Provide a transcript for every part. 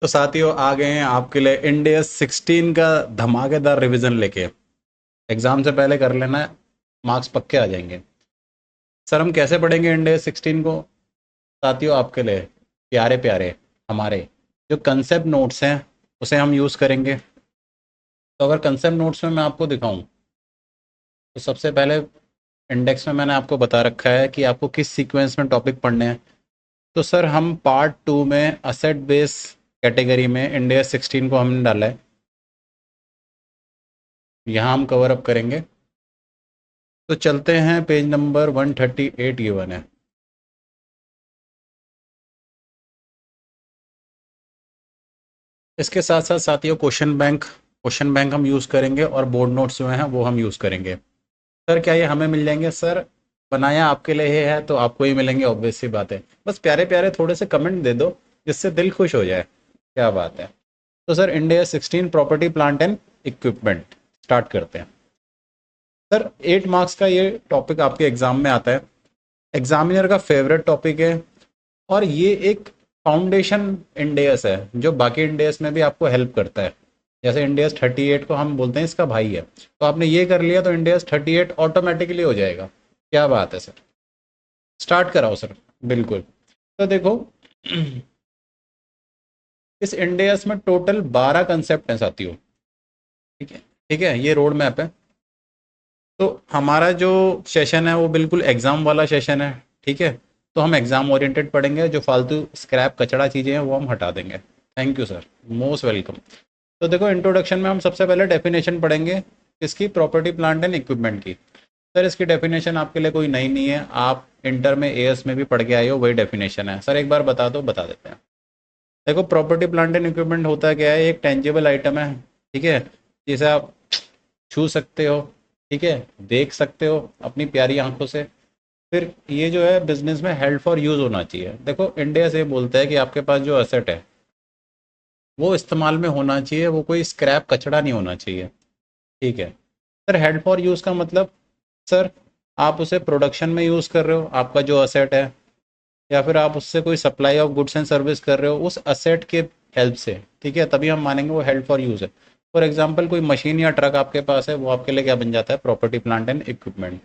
तो साथियों आ गए हैं आपके लिए इंडिया 16 का धमाकेदार रिवीजन लेके। एग्जाम से पहले कर लेना, मार्क्स पक्के आ जाएंगे। सर हम कैसे पढ़ेंगे इंडिया 16 को? साथियों आपके लिए प्यारे प्यारे हमारे जो कंसेप्ट नोट्स हैं उसे हम यूज़ करेंगे। तो अगर कंसेप्ट नोट्स में मैं आपको दिखाऊं तो सबसे पहले इंडेक्स में मैंने आपको बता रखा है कि आपको किस सीक्वेंस में टॉपिक पढ़ने हैं। तो सर हम पार्ट 2 में असेट बेस कैटेगरी में इंडिया 16 को हमने डाला है, यहाँ हम कवर अप करेंगे। तो चलते हैं, पेज नंबर 138 ये वन है। इसके साथ साथ साथियों क्वेश्चन बैंक हम यूज़ करेंगे और बोर्ड नोट्स जो हैं वो हम यूज़ करेंगे। सर क्या ये हमें मिल जाएंगे? सर बनाया आपके लिए ही है तो आपको ही मिलेंगे, ऑब्वियस सी बात है। बस प्यारे प्यारे थोड़े से कमेंट दे दो जिससे दिल खुश हो जाए। क्या बात है। तो sir India 16 property plant and equipment start करते हैं। सर 8 मार्क्स का ये टॉपिक आपके एग्जाम में आता है, एग्जामिनर का फेवरेट टॉपिक है। और ये एक फाउंडेशन इंडेक्स है जो बाकी इंडेक्स में भी आपको हेल्प करता है। जैसे इंडेक्स 38 को हम बोलते हैं इसका भाई है, तो आपने ये कर लिया तो इंडेक्स 38 ऑटोमेटिकली हो जाएगा। क्या बात है सर, स्टार्ट कराओ सर। बिल्कुल। तो देखो इस इंडेक्स में टोटल 12 कंसेप्ट हैं साथियों। ठीक है, ठीक है, ये रोड मैप है। तो हमारा जो सेशन है वो बिल्कुल एग्जाम वाला सेशन है। ठीक है, तो हम एग्जाम ओरिएंटेड पढ़ेंगे, जो फालतू स्क्रैप कचड़ा चीज़ें हैं वो हम हटा देंगे। Thank you sir, most welcome. तो देखो इंट्रोडक्शन में हम सबसे पहले डेफिनेशन पढ़ेंगे इसकी, प्रॉपर्टी प्लांट एंड इक्विपमेंट की। सर इसकी डेफिनेशन आपके लिए कोई नई नहीं है, आप इंटर में एएस में भी पढ़ के आए हो, वही डेफिनेशन है। सर एक बार बता दो, बता देते हैं। देखो प्रॉपर्टी प्लांट एंड इक्विपमेंट होता क्या है, एक टेंजिबल आइटम है। ठीक है, जिसे आप छू सकते हो, ठीक है, देख सकते हो अपनी प्यारी आंखों से। फिर ये जो है बिजनेस में हेल्ड फॉर यूज़ होना चाहिए। देखो इंडिया से बोलता है कि आपके पास जो असेट है वो इस्तेमाल में होना चाहिए, वो कोई स्क्रैप कचड़ा नहीं होना चाहिए। ठीक है सर, हेल्ड फॉर यूज़ का मतलब, सर आप उसे प्रोडक्शन में यूज़ कर रहे हो आपका जो असेट है, या फिर आप उससे कोई supply of goods and service कर रहे हो उस असेट के हेल्प से। ठीक है, तभी हम मानेंगे वो हेल्प फॉर यूज़ है। फॉर एग्जांपल कोई मशीन या ट्रक आपके पास है, वो आपके लिए क्या बन जाता है? Property plant and equipment.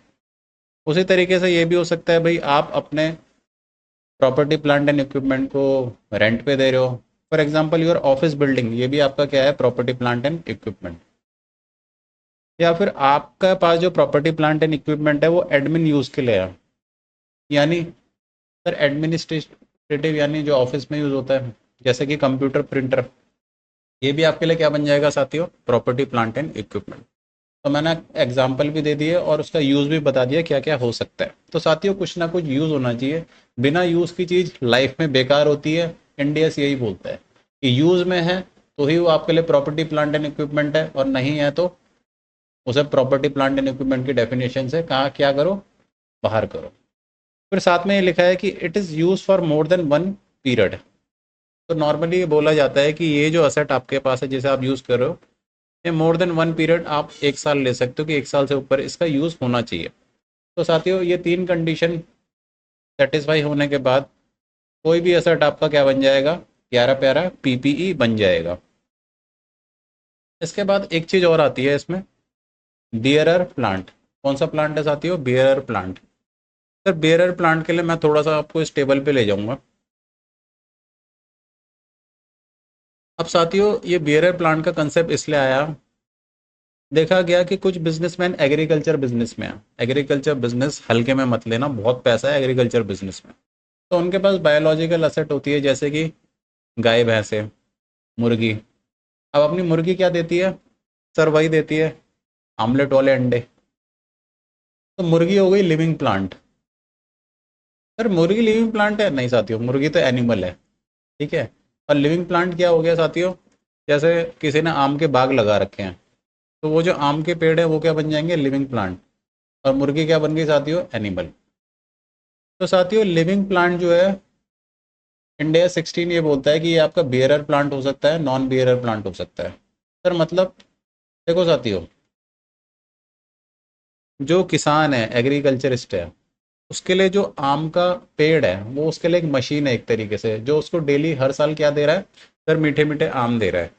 उसी तरीके से ये भी हो सकता है भाई, आप अपने प्रॉपर्टी प्लांट एंड इक्विपमेंट को रेंट पे दे रहे हो। For example your office building, ये भी आपका क्या है? Property plant and equipment. या फिर आपका पास जो प्रॉपर्टी प्लांट एंड इक्विपमेंट है वो एडमिन यूज़ के लिए है, यानी सर एडमिनिस्ट्रेटिव, यानी जो ऑफिस में यूज़ होता है, जैसे कि कंप्यूटर, प्रिंटर, ये भी आपके लिए क्या बन जाएगा साथियों? Property plant and equipment. तो मैंने एग्जाम्पल भी दे दिए और उसका यूज़ भी बता दिया क्या क्या हो सकता है। तो साथियों कुछ ना कुछ यूज़ होना चाहिए, बिना यूज़ की चीज़ लाइफ में बेकार होती है। इंडियस यही बोलता है कि यूज़ में है तो ही वो आपके लिए प्रॉपर्टी प्लांट एंड इक्विपमेंट है, और नहीं है तो उसे प्रॉपर्टी प्लांट एंड इक्विपमेंट की डेफिनेशन से कहाँ क्या करो? बाहर करो। फिर साथ में ये लिखा है कि it is use for more than one period. तो नॉर्मली ये बोला जाता है कि ये जो असेट आपके पास है जिसे आप यूज़ कर रहे हो, ये मोर देन वन पीरियड, आप 1 साल ले सकते हो कि 1 साल से ऊपर इसका यूज़ होना चाहिए। तो साथियों ये 3 कंडीशन सेटिस्फाई होने के बाद कोई भी असेट आपका क्या बन जाएगा? प्यारा प्यारा पीपीई बन जाएगा। इसके बाद एक चीज़ और आती है इसमें, बियरर प्लांट। कौन सा प्लांट है साथियों? Bearer plant. Sir bearer plant के लिए मैं थोड़ा सा आपको इस टेबल पे ले जाऊंगा। अब साथियों ये बियरर प्लांट का कंसेप्ट इसलिए आया, देखा गया कि कुछ बिजनेसमैन एग्रीकल्चर बिजनेस में है। एग्रीकल्चर बिजनेस हल्के में मत लेना, बहुत पैसा है एग्रीकल्चर बिजनेस में। तो उनके पास बायोलॉजिकल असेट होती है, जैसे कि गाय भैंसे, मुर्गी। अब अपनी मुर्गी क्या देती है? सर वही देती है, आमलेट वाले अंडे। तो मुर्गी हो गई लिविंग प्लांट। सर मुर्गी लिविंग प्लांट है? नहीं साथियों, मुर्गी तो एनिमल है। ठीक है, और लिविंग प्लांट क्या हो गया साथियों? जैसे किसी ने आम के बाग लगा रखे हैं, तो वो जो आम के पेड़ है वो क्या बन जाएंगे? Living plant. और मुर्गी क्या बन गई साथियों? एनिमल। तो साथियों लिविंग प्लांट जो है, इंडिया 16 ये बोलता है कि ये आपका बियरर प्लांट हो सकता है, नॉन बियरर प्लांट हो सकता है। सर मतलब देखो साथियों, जो किसान है, एग्रीकल्चरिस्ट है, उसके लिए जो आम का पेड़ है वो उसके लिए एक मशीन है, एक तरीके से, जो उसको डेली हर साल क्या दे रहा है? सर मीठे मीठे आम दे रहा है।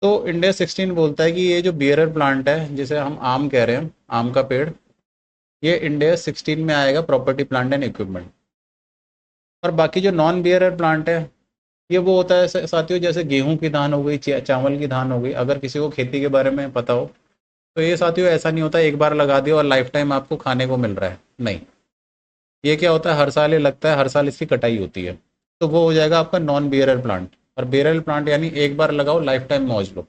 तो इंडिया 16 बोलता है कि ये जो बियरर प्लांट है जिसे हम आम कह रहे हैं, आम का पेड़, ये इंडिया 16 में आएगा प्रॉपर्टी प्लांट एंड इक्विपमेंट। और बाकी जो नॉन बियरर प्लांट है, ये वो होता है साथियों, जैसे गेहूं की धान हो गई, चावल की धान हो गई। अगर किसी को खेती के बारे में पता हो तो ये साथियों ऐसा नहीं होता एक बार लगा दिया और लाइफ टाइम आपको खाने को मिल रहा है, नहीं। ये क्या होता है, हर साल ये लगता है, हर साल इसकी कटाई होती है। तो वो हो जाएगा आपका नॉन बियरर प्लांट। और बियरर प्लांट यानी एक बार लगाओ, लाइफ टाइम मौज लो।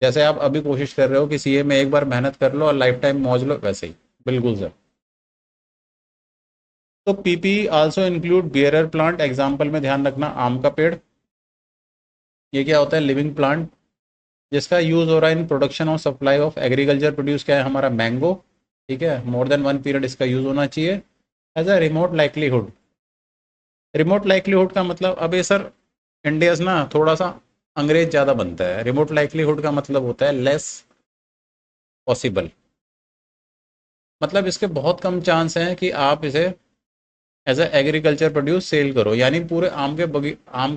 जैसे आप अभी कोशिश कर रहे हो कि सीए में एक बार मेहनत कर लो और लाइफ टाइम मौज लो, वैसे ही। बिल्कुल सर। तो PP also include bearer plant, example में ध्यान रखना आम का पेड़। ये क्या होता है, लिविंग प्लांट जिसका यूज हो रहा है इन प्रोडक्शन और सप्लाई ऑफ एग्रीकल्चर प्रोड्यूस। क्या है हमारा, मैंगो। ठीक है, मोर देन वन पीरियड इसका यूज होना चाहिए। As a remote likelihood. Remote likelihood का मतलब, अब ये सर इंडियस ना थोड़ा सा अंग्रेज ज़्यादा बनता है। रिमोट लाइकलीहुड का मतलब होता है लेस पॉसिबल। मतलब इसके बहुत कम चांस हैं कि आप इसे as a agriculture produce sale करो, यानी पूरे आम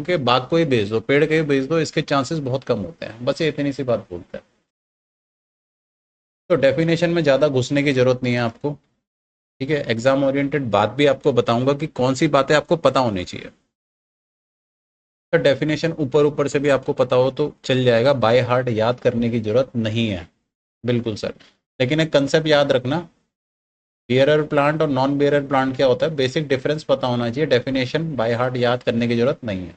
के बाग को ही बेच दो, पेड़ के ही बेच दो, इसके चांसेस बहुत कम होते हैं। बस ये इतनी सी बात बोलता है। तो डेफिनेशन में ज़्यादा घुसने की जरूरत नहीं है आपको। ठीक है, एग्जाम ओरिएंटेड बात भी आपको बताऊंगा कि कौन सी बातें आपको पता होनी चाहिए। तो डेफिनेशन ऊपर ऊपर से भी आपको पता हो तो चल जाएगा, बाय हार्ट याद करने की जरूरत नहीं है। बिल्कुल सर। लेकिन एक कंसेप्ट याद रखना, बियरर प्लांट और नॉन बियरर प्लांट क्या होता है, बेसिक डिफरेंस पता होना चाहिए। डेफिनेशन बाय हार्ट याद करने की जरूरत नहीं है।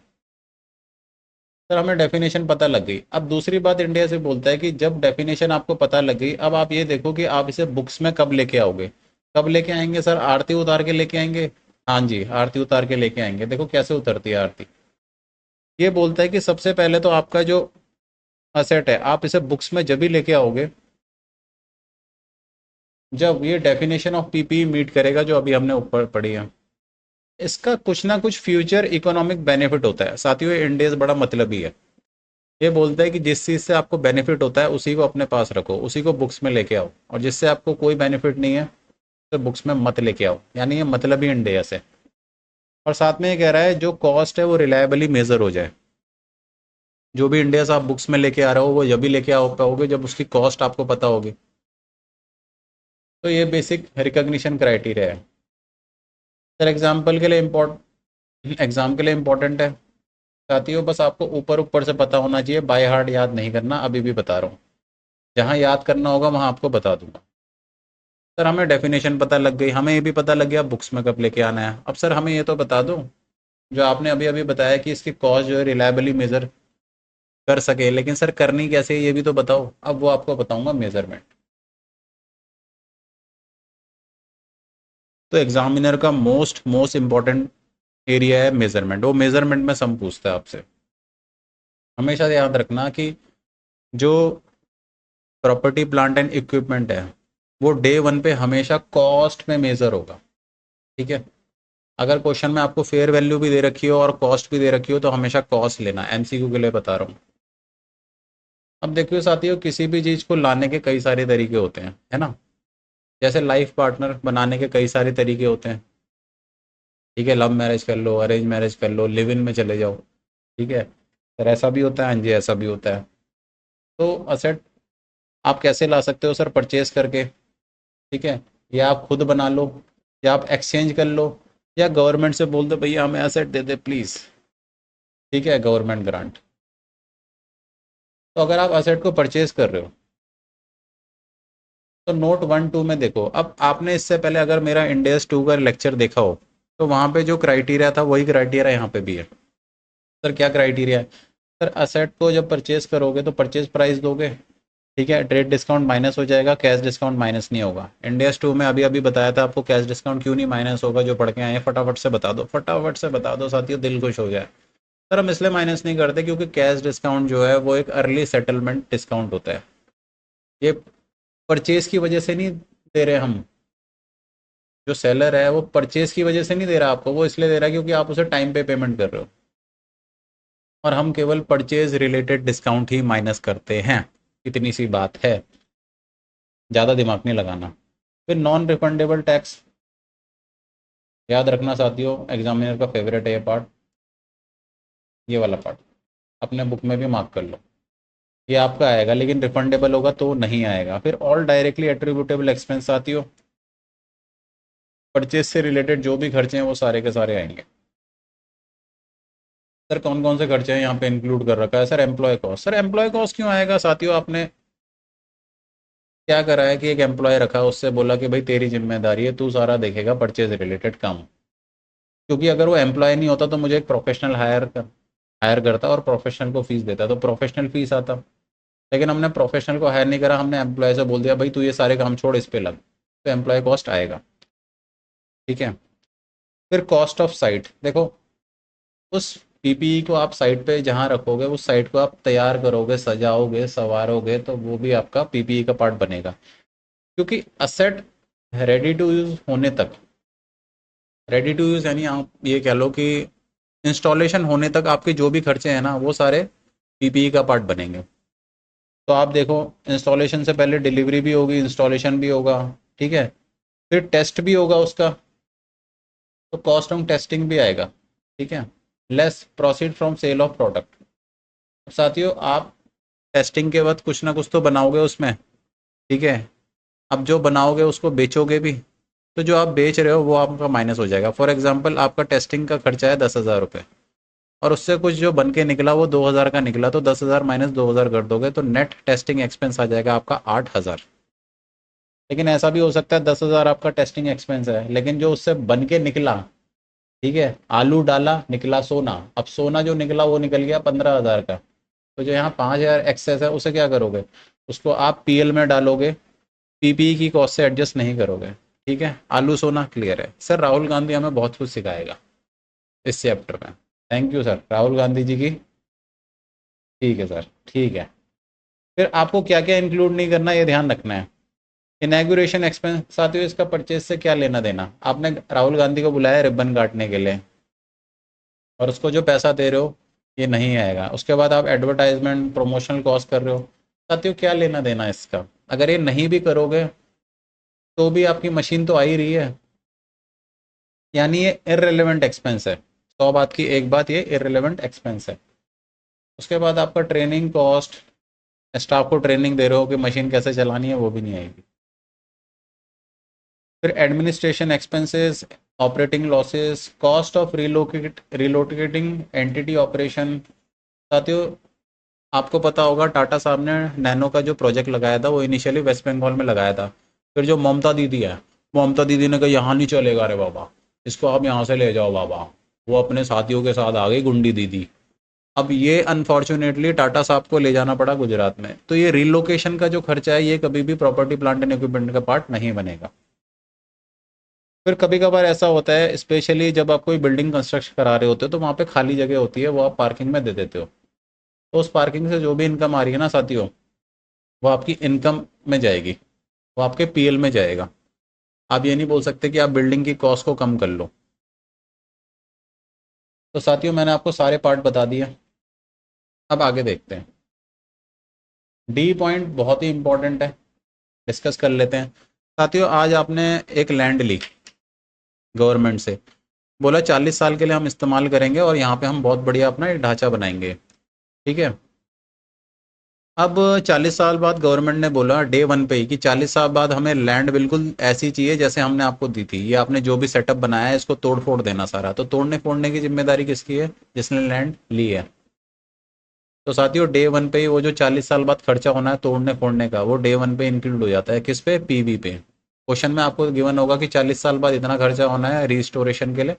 सर हमें डेफिनेशन पता लग गई। अब दूसरी बात इंडिया से बोलता है कि जब डेफिनेशन आपको पता लग गई, अब आप ये देखो कि आप इसे बुक्स में कब लेके आओगे। कब लेके आएंगे सर, आरती उतार के लेके आएंगे। हाँ जी, आरती उतार के लेके आएंगे। देखो कैसे उतरती है आरती। ये बोलता है कि सबसे पहले तो आपका जो असेट है, आप इसे बुक्स में जब भी लेके आओगे जब ये डेफिनेशन ऑफ पीपी मीट करेगा, जो अभी हमने ऊपर पढ़ी है। इसका कुछ ना कुछ फ्यूचर इकोनॉमिक बेनिफिट होता है साथियों। ये इंडेज बड़ा मतलबी है। ये बोलता है कि जिस चीज़ से आपको बेनिफिट होता है उसी को अपने पास रखो, उसी को बुक्स में लेके आओ, और जिससे आपको कोई बेनिफिट नहीं है तो बुक्स में मत लेके आओ। यानी ये मतलबी इंडेस है। और साथ में ये कह रहा है जो कॉस्ट है वो रिलायबली मेजर हो जाए। जो भी इंडेस आप बुक्स में लेके आ रहे हो वो जब भी लेके आओ पाओगे जब उसकी कॉस्ट आपको पता होगी। तो ये बेसिक रिकॉग्निशन क्राइटेरिया है सर। एग्जाम के लिए इम्पोर्टेंट है साथियों। बस आपको ऊपर ऊपर से पता होना चाहिए, बाय हार्ट याद नहीं करना। अभी भी बता रहा हूँ, जहाँ याद करना होगा वहाँ आपको बता दूंगा। सर हमें डेफिनेशन पता लग गई, हमें ये भी पता लग गया बुक्स में कब लेके आना है। अब सर हमें ये तो बता दो, जो आपने अभी अभी बताया कि इसकी कॉस्ट जो है रिलायबली मेजर कर सके, लेकिन सर करनी कैसे है ये भी तो बताओ। अब वो आपको बताऊंगा, मेजरमेंट। तो एग्जामिनर का मोस्ट मोस्ट इंपॉर्टेंट एरिया है मेजरमेंट। वो मेजरमेंट में सम पूछता है आपसे। हमेशा याद रखना कि जो प्रॉपर्टी प्लांट एंड इक्विपमेंट है वो डे वन पे हमेशा कॉस्ट में मेजर होगा। ठीक है, अगर क्वेश्चन में आपको फेयर वैल्यू भी दे रखी हो और कॉस्ट भी दे रखी हो तो हमेशा कॉस्ट लेना। एमसीक्यू के लिए बता रहा हूँ। अब देखियो साथियों, किसी भी चीज़ को लाने के कई सारे तरीके होते हैं, है ना। जैसे लाइफ पार्टनर बनाने के कई सारे तरीके होते हैं। ठीक है, लव मैरिज कर लो, अरेंज मैरिज कर लो, लिव इन में चले जाओ। ठीक है सर, ऐसा भी होता है। हाँ जी, ऐसा भी होता है। तो असेट आप कैसे ला सकते हो सर, परचेज करके। ठीक है, या आप खुद बना लो, या आप एक्सचेंज कर लो, या गवर्नमेंट से बोल दो भैया हमें एसेट दे दे प्लीज़। ठीक है, गवर्नमेंट ग्रांट। तो अगर आप असेट को परचेज कर रहे हो तो नोट 1 2 में देखो। अब आपने इससे पहले अगर मेरा इंडेस 2 का लेक्चर देखा हो तो वहाँ पे जो क्राइटेरिया था वही क्राइटेरिया यहाँ पे भी है। सर क्या क्राइटेरिया है, सर असेट को जब परचेज करोगे तो परचेज प्राइस दोगे। ठीक है, ट्रेड डिस्काउंट माइनस हो जाएगा, कैश डिस्काउंट माइनस नहीं होगा। इंडेस 2 में अभी अभी बताया था आपको, कैश डिस्काउंट क्यों नहीं माइनस होगा। जो पढ़ के आए हैं फटाफट से बता दो, फटाफट से बता दो साथियों, दिल खुश हो जाए। सर हम इसलिए माइनस नहीं करते क्योंकि कैश डिस्काउंट जो है वो एक अर्ली सेटलमेंट डिस्काउंट होता है। ये परचेज की वजह से नहीं दे रहे हम। जो सेलर है वो परचेज की वजह से नहीं दे रहा आपको, वो इसलिए दे रहा है क्योंकि आप उसे टाइम पे पेमेंट कर रहे हो। और हम केवल परचेज रिलेटेड डिस्काउंट ही माइनस करते हैं। इतनी सी बात है, ज़्यादा दिमाग नहीं लगाना। फिर नॉन रिफंडेबल टैक्स याद रखना साथियों, एग्जामिनर का फेवरेट है ये पार्ट, ये वाला पार्ट। अपने बुक में भी मार्क कर लो। ये आपका आएगा, लेकिन रिफंडेबल होगा तो नहीं आएगा। फिर ऑल डायरेक्टली एट्रीब्यूटेबल एक्सपेंस आती हो, परचेज से रिलेटेड जो भी खर्चे हैं वो सारे के सारे आएंगे। सर कौन कौन से खर्चे हैं यहाँ पे इंक्लूड कर रखा है? Sir employ cost. Sir employ cost क्यों आएगा साथियों? आपने क्या करा है कि एक एम्प्लॉय रखा, उससे बोला कि भाई तेरी जिम्मेदारी है, तू सारा देखेगा परचेज रिलेटेड काम। क्योंकि अगर वो एम्प्लॉय नहीं होता तो मुझे एक प्रोफेशनल हायर करता और प्रोफेशनल को फीस देता, तो प्रोफेशनल फीस आता। लेकिन हमने प्रोफेशनल को हायर नहीं करा, हमने एम्प्लॉय से बोल दिया भाई तू ये सारे काम छोड़, इस पे लग, तो एम्प्लॉय कॉस्ट आएगा। ठीक है। फिर कॉस्ट ऑफ साइट, देखो उस पीपीई को आप साइट पे जहाँ रखोगे, उस साइट को आप तैयार करोगे, सजाओगे, संवारोगे, तो वो भी आपका पीपीई का पार्ट बनेगा। क्योंकि असेट रेडी टू यूज होने तक, रेडी टू यूज यानी आप ये कह लो कि इंस्टॉलेशन होने तक आपके जो भी खर्चे हैं ना, वो सारे पीपीई का पार्ट बनेंगे। तो आप देखो, इंस्टॉलेशन से पहले डिलीवरी भी होगी, इंस्टॉलेशन भी होगा, ठीक है, फिर टेस्ट भी होगा उसका, तो कॉस्ट ऑफ टेस्टिंग भी आएगा। ठीक है। Less proceed from sale of product. साथियों आप टेस्टिंग के बाद कुछ ना कुछ तो बनाओगे उसमें, ठीक है। अब जो बनाओगे उसको बेचोगे भी, तो जो आप बेच रहे हो वो आपका माइनस हो जाएगा। फॉर एग्जांपल आपका टेस्टिंग का खर्चा है 10,000 रुपये, और उससे कुछ जो बन के निकला वो 2,000 का निकला, तो 10,000 माइनस 2,000 कर दोगे तो नेट टेस्टिंग एक्सपेंस आ जाएगा आपका 8,000। लेकिन ऐसा भी हो सकता है 10,000 आपका टेस्टिंग एक्सपेंस है, लेकिन जो उससे बन के निकला, ठीक है, आलू डाला निकला सोना, अब सोना जो निकला वो निकल गया 15,000 का, तो जो यहाँ 5,000 एक्सेस है उसे क्या करोगे? उसको आप पीएल में डालोगे, पीपीई की कॉस्ट से एडजस्ट नहीं करोगे। ठीक है, आलू सोना क्लियर है। सर राहुल गांधी हमें बहुत कुछ सिखाएगा इस चैप्टर में। Thank you sir, Rahul Gandhi ji की। ठीक है सर, ठीक है। फिर आपको क्या क्या इंक्लूड नहीं करना ये ध्यान रखना है। इनैगुरेशन एक्सपेंस, साथियों इसका परचेज से क्या लेना देना? आपने राहुल गांधी को बुलाया रिबन काटने के लिए, और उसको जो पैसा दे रहे हो ये नहीं आएगा। उसके बाद आप एडवर्टाइजमेंट प्रमोशनल कॉस्ट कर रहे हो, साथियों क्या लेना देना इसका? अगर ये नहीं भी करोगे तो भी आपकी मशीन तो आ ही रही है, यानी ये इररिलेवेंट एक्सपेंस है। 100 बात की एक बात, ये इररिलेवेंट एक्सपेंस है। उसके बाद आपका ट्रेनिंग कॉस्ट, स्टाफ को ट्रेनिंग दे रहे हो कि मशीन कैसे चलानी है, वो भी नहीं आएगी। फिर administration expenses, operating losses, cost of relocating entity operation. साथियों आपको पता होगा टाटा साहब ने नैनो का जो प्रोजेक्ट लगाया था वो इनिशियली वेस्ट बंगाल में लगाया था। फिर जो ममता दीदी है, ममता दीदी ने कहा यहाँ नहीं चलेगा रे बाबा, इसको आप यहाँ से ले जाओ बाबा। वो अपने साथियों के साथ आ गई गुंडी दीदी। अब ये अनफॉर्चुनेटली टाटा साहब को ले जाना पड़ा गुजरात में। तो ये रिलोकेशन का जो खर्चा है ये कभी भी प्रॉपर्टी प्लांट एंड इक्विपमेंट का पार्ट नहीं बनेगा। फिर कभी कभार ऐसा होता है, स्पेशली जब आप कोई बिल्डिंग कंस्ट्रक्शन करा रहे होते हो तो वहाँ पे खाली जगह होती है, वो आप पार्किंग में दे देते हो। तो उस पार्किंग से जो भी इनकम आ रही है ना साथियों, वो आपकी इनकम में जाएगी, वो आपके पीएल में जाएगा। आप ये नहीं बोल सकते कि आप बिल्डिंग की कॉस्ट को कम कर लो। तो साथियों मैंने आपको सारे पार्ट बता दिए, अब आगे देखते हैं। डी पॉइंट बहुत ही इंपॉर्टेंट है, डिस्कस कर लेते हैं। साथियों आज आपने एक लैंड ली गवर्नमेंट से, बोला 40 साल के लिए हम इस्तेमाल करेंगे और यहाँ पे हम बहुत बढ़िया अपना एक ढांचा बनाएंगे। ठीक है। अब 40 साल बाद गवर्नमेंट ने बोला डे वन पे ही कि 40 साल बाद हमें लैंड बिल्कुल ऐसी चाहिए जैसे हमने आपको दी थी, ये आपने जो भी सेटअप बनाया है इसको तोड़ फोड़ देना सारा। तो तोड़ने फोड़ने की जिम्मेदारी किसकी है? जिसने लैंड ली है। तो साथियों डे वन पे ही वो जो 40 साल बाद खर्चा होना है तोड़ने फोड़ने का, वो डे वन पे इंक्लूड हो जाता है। किस पे? पीवी पे। क्वेश्चन में आपको गिवन होगा कि 40 साल बाद इतना खर्चा होना है रिस्टोरेशन के लिए,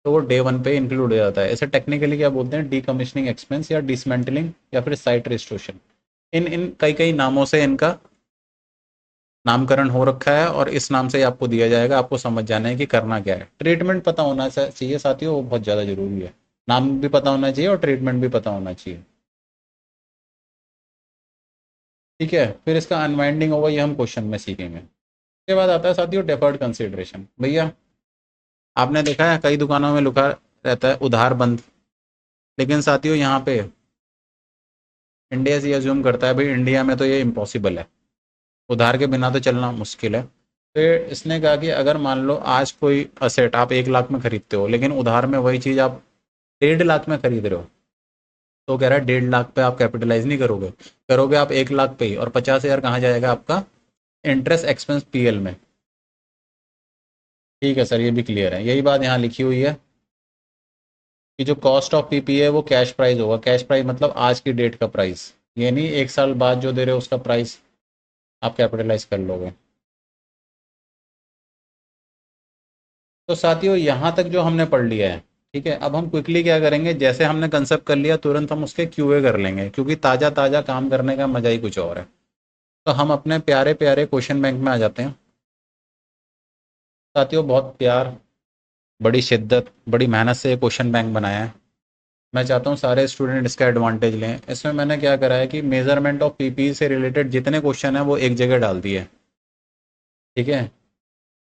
तो वो डे वन पे इंक्लूड हो जाता है। इसे टेक्निकली क्या बोलते हैं? डीकमीशनिंग एक्सपेंस या डिसमेंटलिंग या फिर साइट रिस्टोरेशन। इन इन कई कई नामों से इनका नामकरण हो रखा है, और इस नाम से ही आपको दिया जाएगा। आपको समझ जाना है कि करना क्या है। ट्रीटमेंट पता होना चाहिए साथियों, वो बहुत ज़्यादा जरूरी है। नाम भी पता होना चाहिए और ट्रीटमेंट भी पता होना चाहिए। ठीक है। फिर इसका अनवाइंडिंग होगा, ये हम क्वेश्चन में सीखेंगे। उसके बाद आता है साथियों डेफर्ड कंसिडरेशन। भैया आपने देखा है कई दुकानों में लिखा रहता है उधार बंद, लेकिन साथियों यहाँ पे इंडिया से अज्यूम करता है भाई इंडिया में तो ये इम्पॉसिबल है, उधार के बिना तो चलना मुश्किल है। फिर इसने कहा कि अगर मान लो आज कोई असेट आप 1 लाख में खरीदते हो, लेकिन उधार में वही चीज़ आप 1.5 लाख में खरीद रहे हो, तो कह रहा है 1.5 लाख पे आप कैपिटलाइज नहीं करोगे, करोगे आप 1 लाख पे ही, और 50,000 कहाँ जाएगा आपका इंटरेस्ट एक्सपेंस पीएल में। ठीक है सर, ये भी क्लियर है। यही बात यहाँ लिखी हुई है कि जो कॉस्ट ऑफ पीपी है वो कैश प्राइस होगा। कैश प्राइस मतलब आज की डेट का प्राइस, ये नहीं 1 साल बाद जो दे रहे हो उसका प्राइस आप कैपिटलाइज कर लोगे। तो साथियों यहाँ तक जो हमने पढ़ लिया है, ठीक है, अब हम क्विकली क्या करेंगे, जैसे हमने कंसेप्ट कर लिया तुरंत हम उसके क्यूए कर लेंगे, क्योंकि ताज़ा ताज़ा काम करने का मज़ा ही कुछ और है। तो हम अपने प्यारे प्यारे क्वेश्चन बैंक में आ जाते हैं। साथियों बहुत प्यार, बड़ी शिद्दत, बड़ी मेहनत से ये क्वेश्चन बैंक बनाया है। मैं चाहता हूँ सारे स्टूडेंट इसका एडवांटेज लें। इसमें मैंने क्या करा है कि मेजरमेंट ऑफ पीपी से रिलेटेड जितने क्वेश्चन हैं वो एक जगह डाल दिए, ठीक है,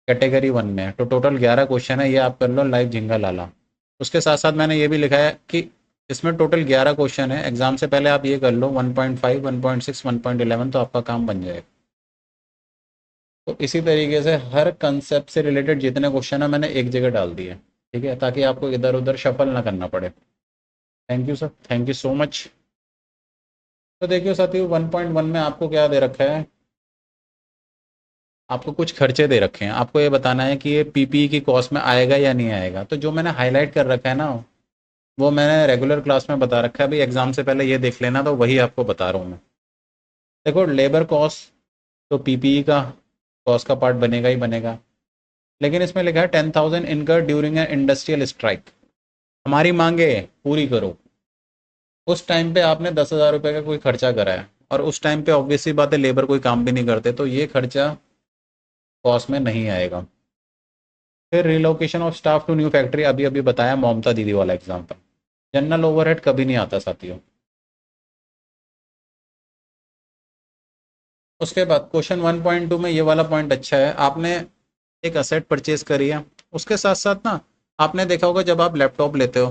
कैटेगरी 1 में। तो टोटल 11 क्वेश्चन है, ये आप कर लो लाइव झिंगा लाला। उसके साथ साथ मैंने ये भी लिखा है कि इसमें टोटल 11 क्वेश्चन है, एग्जाम से पहले आप ये कर लो 1.5, 1.6, 1.11, तो आपका काम बन जाएगा। तो इसी तरीके से हर कंसेप्ट से रिलेटेड जितने क्वेश्चन है मैंने एक जगह डाल दिए, ठीक है, ताकि आपको इधर उधर शफल ना करना पड़े। Thank you sir, thank you so much. तो देखिए साथियों 1.1 में आपको क्या दे रखा है, आपको कुछ खर्चे दे रखे हैं, आपको ये बताना है कि ये पीपीई की कॉस्ट में आएगा या नहीं आएगा। तो जो मैंने हाईलाइट कर रखा है ना, वो मैंने रेगुलर क्लास में बता रखा है, भाई एग्जाम से पहले ये देख लेना, तो वही आपको बता रहा हूँ मैं। देखो लेबर कॉस्ट तो पीपीई का कॉस्ट का पार्ट बनेगा ही बनेगा, लेकिन इसमें लिखा है 10,000 इनकर ड्यूरिंग ए इंडस्ट्रियल स्ट्राइक। हमारी मांगे पूरी करो। उस टाइम पे आपने 10,000 रुपये का कोई खर्चा करा है, और उस टाइम पे ऑब्वियसली बात है लेबर कोई काम भी नहीं करते, तो ये खर्चा कॉस्ट में नहीं आएगा। फिर relocation of staff to new factory, अभी अभी बताया ममता दीदी वाला एग्जाम्पल। जनरल ओवरहेड कभी नहीं आता साथियों। उसके बाद क्वेश्चन 1.2 में ये वाला पॉइंट अच्छा है, आपने एक असेट परचेज करी है, उसके साथ साथ ना आपने देखा होगा जब आप लैपटॉप लेते हो,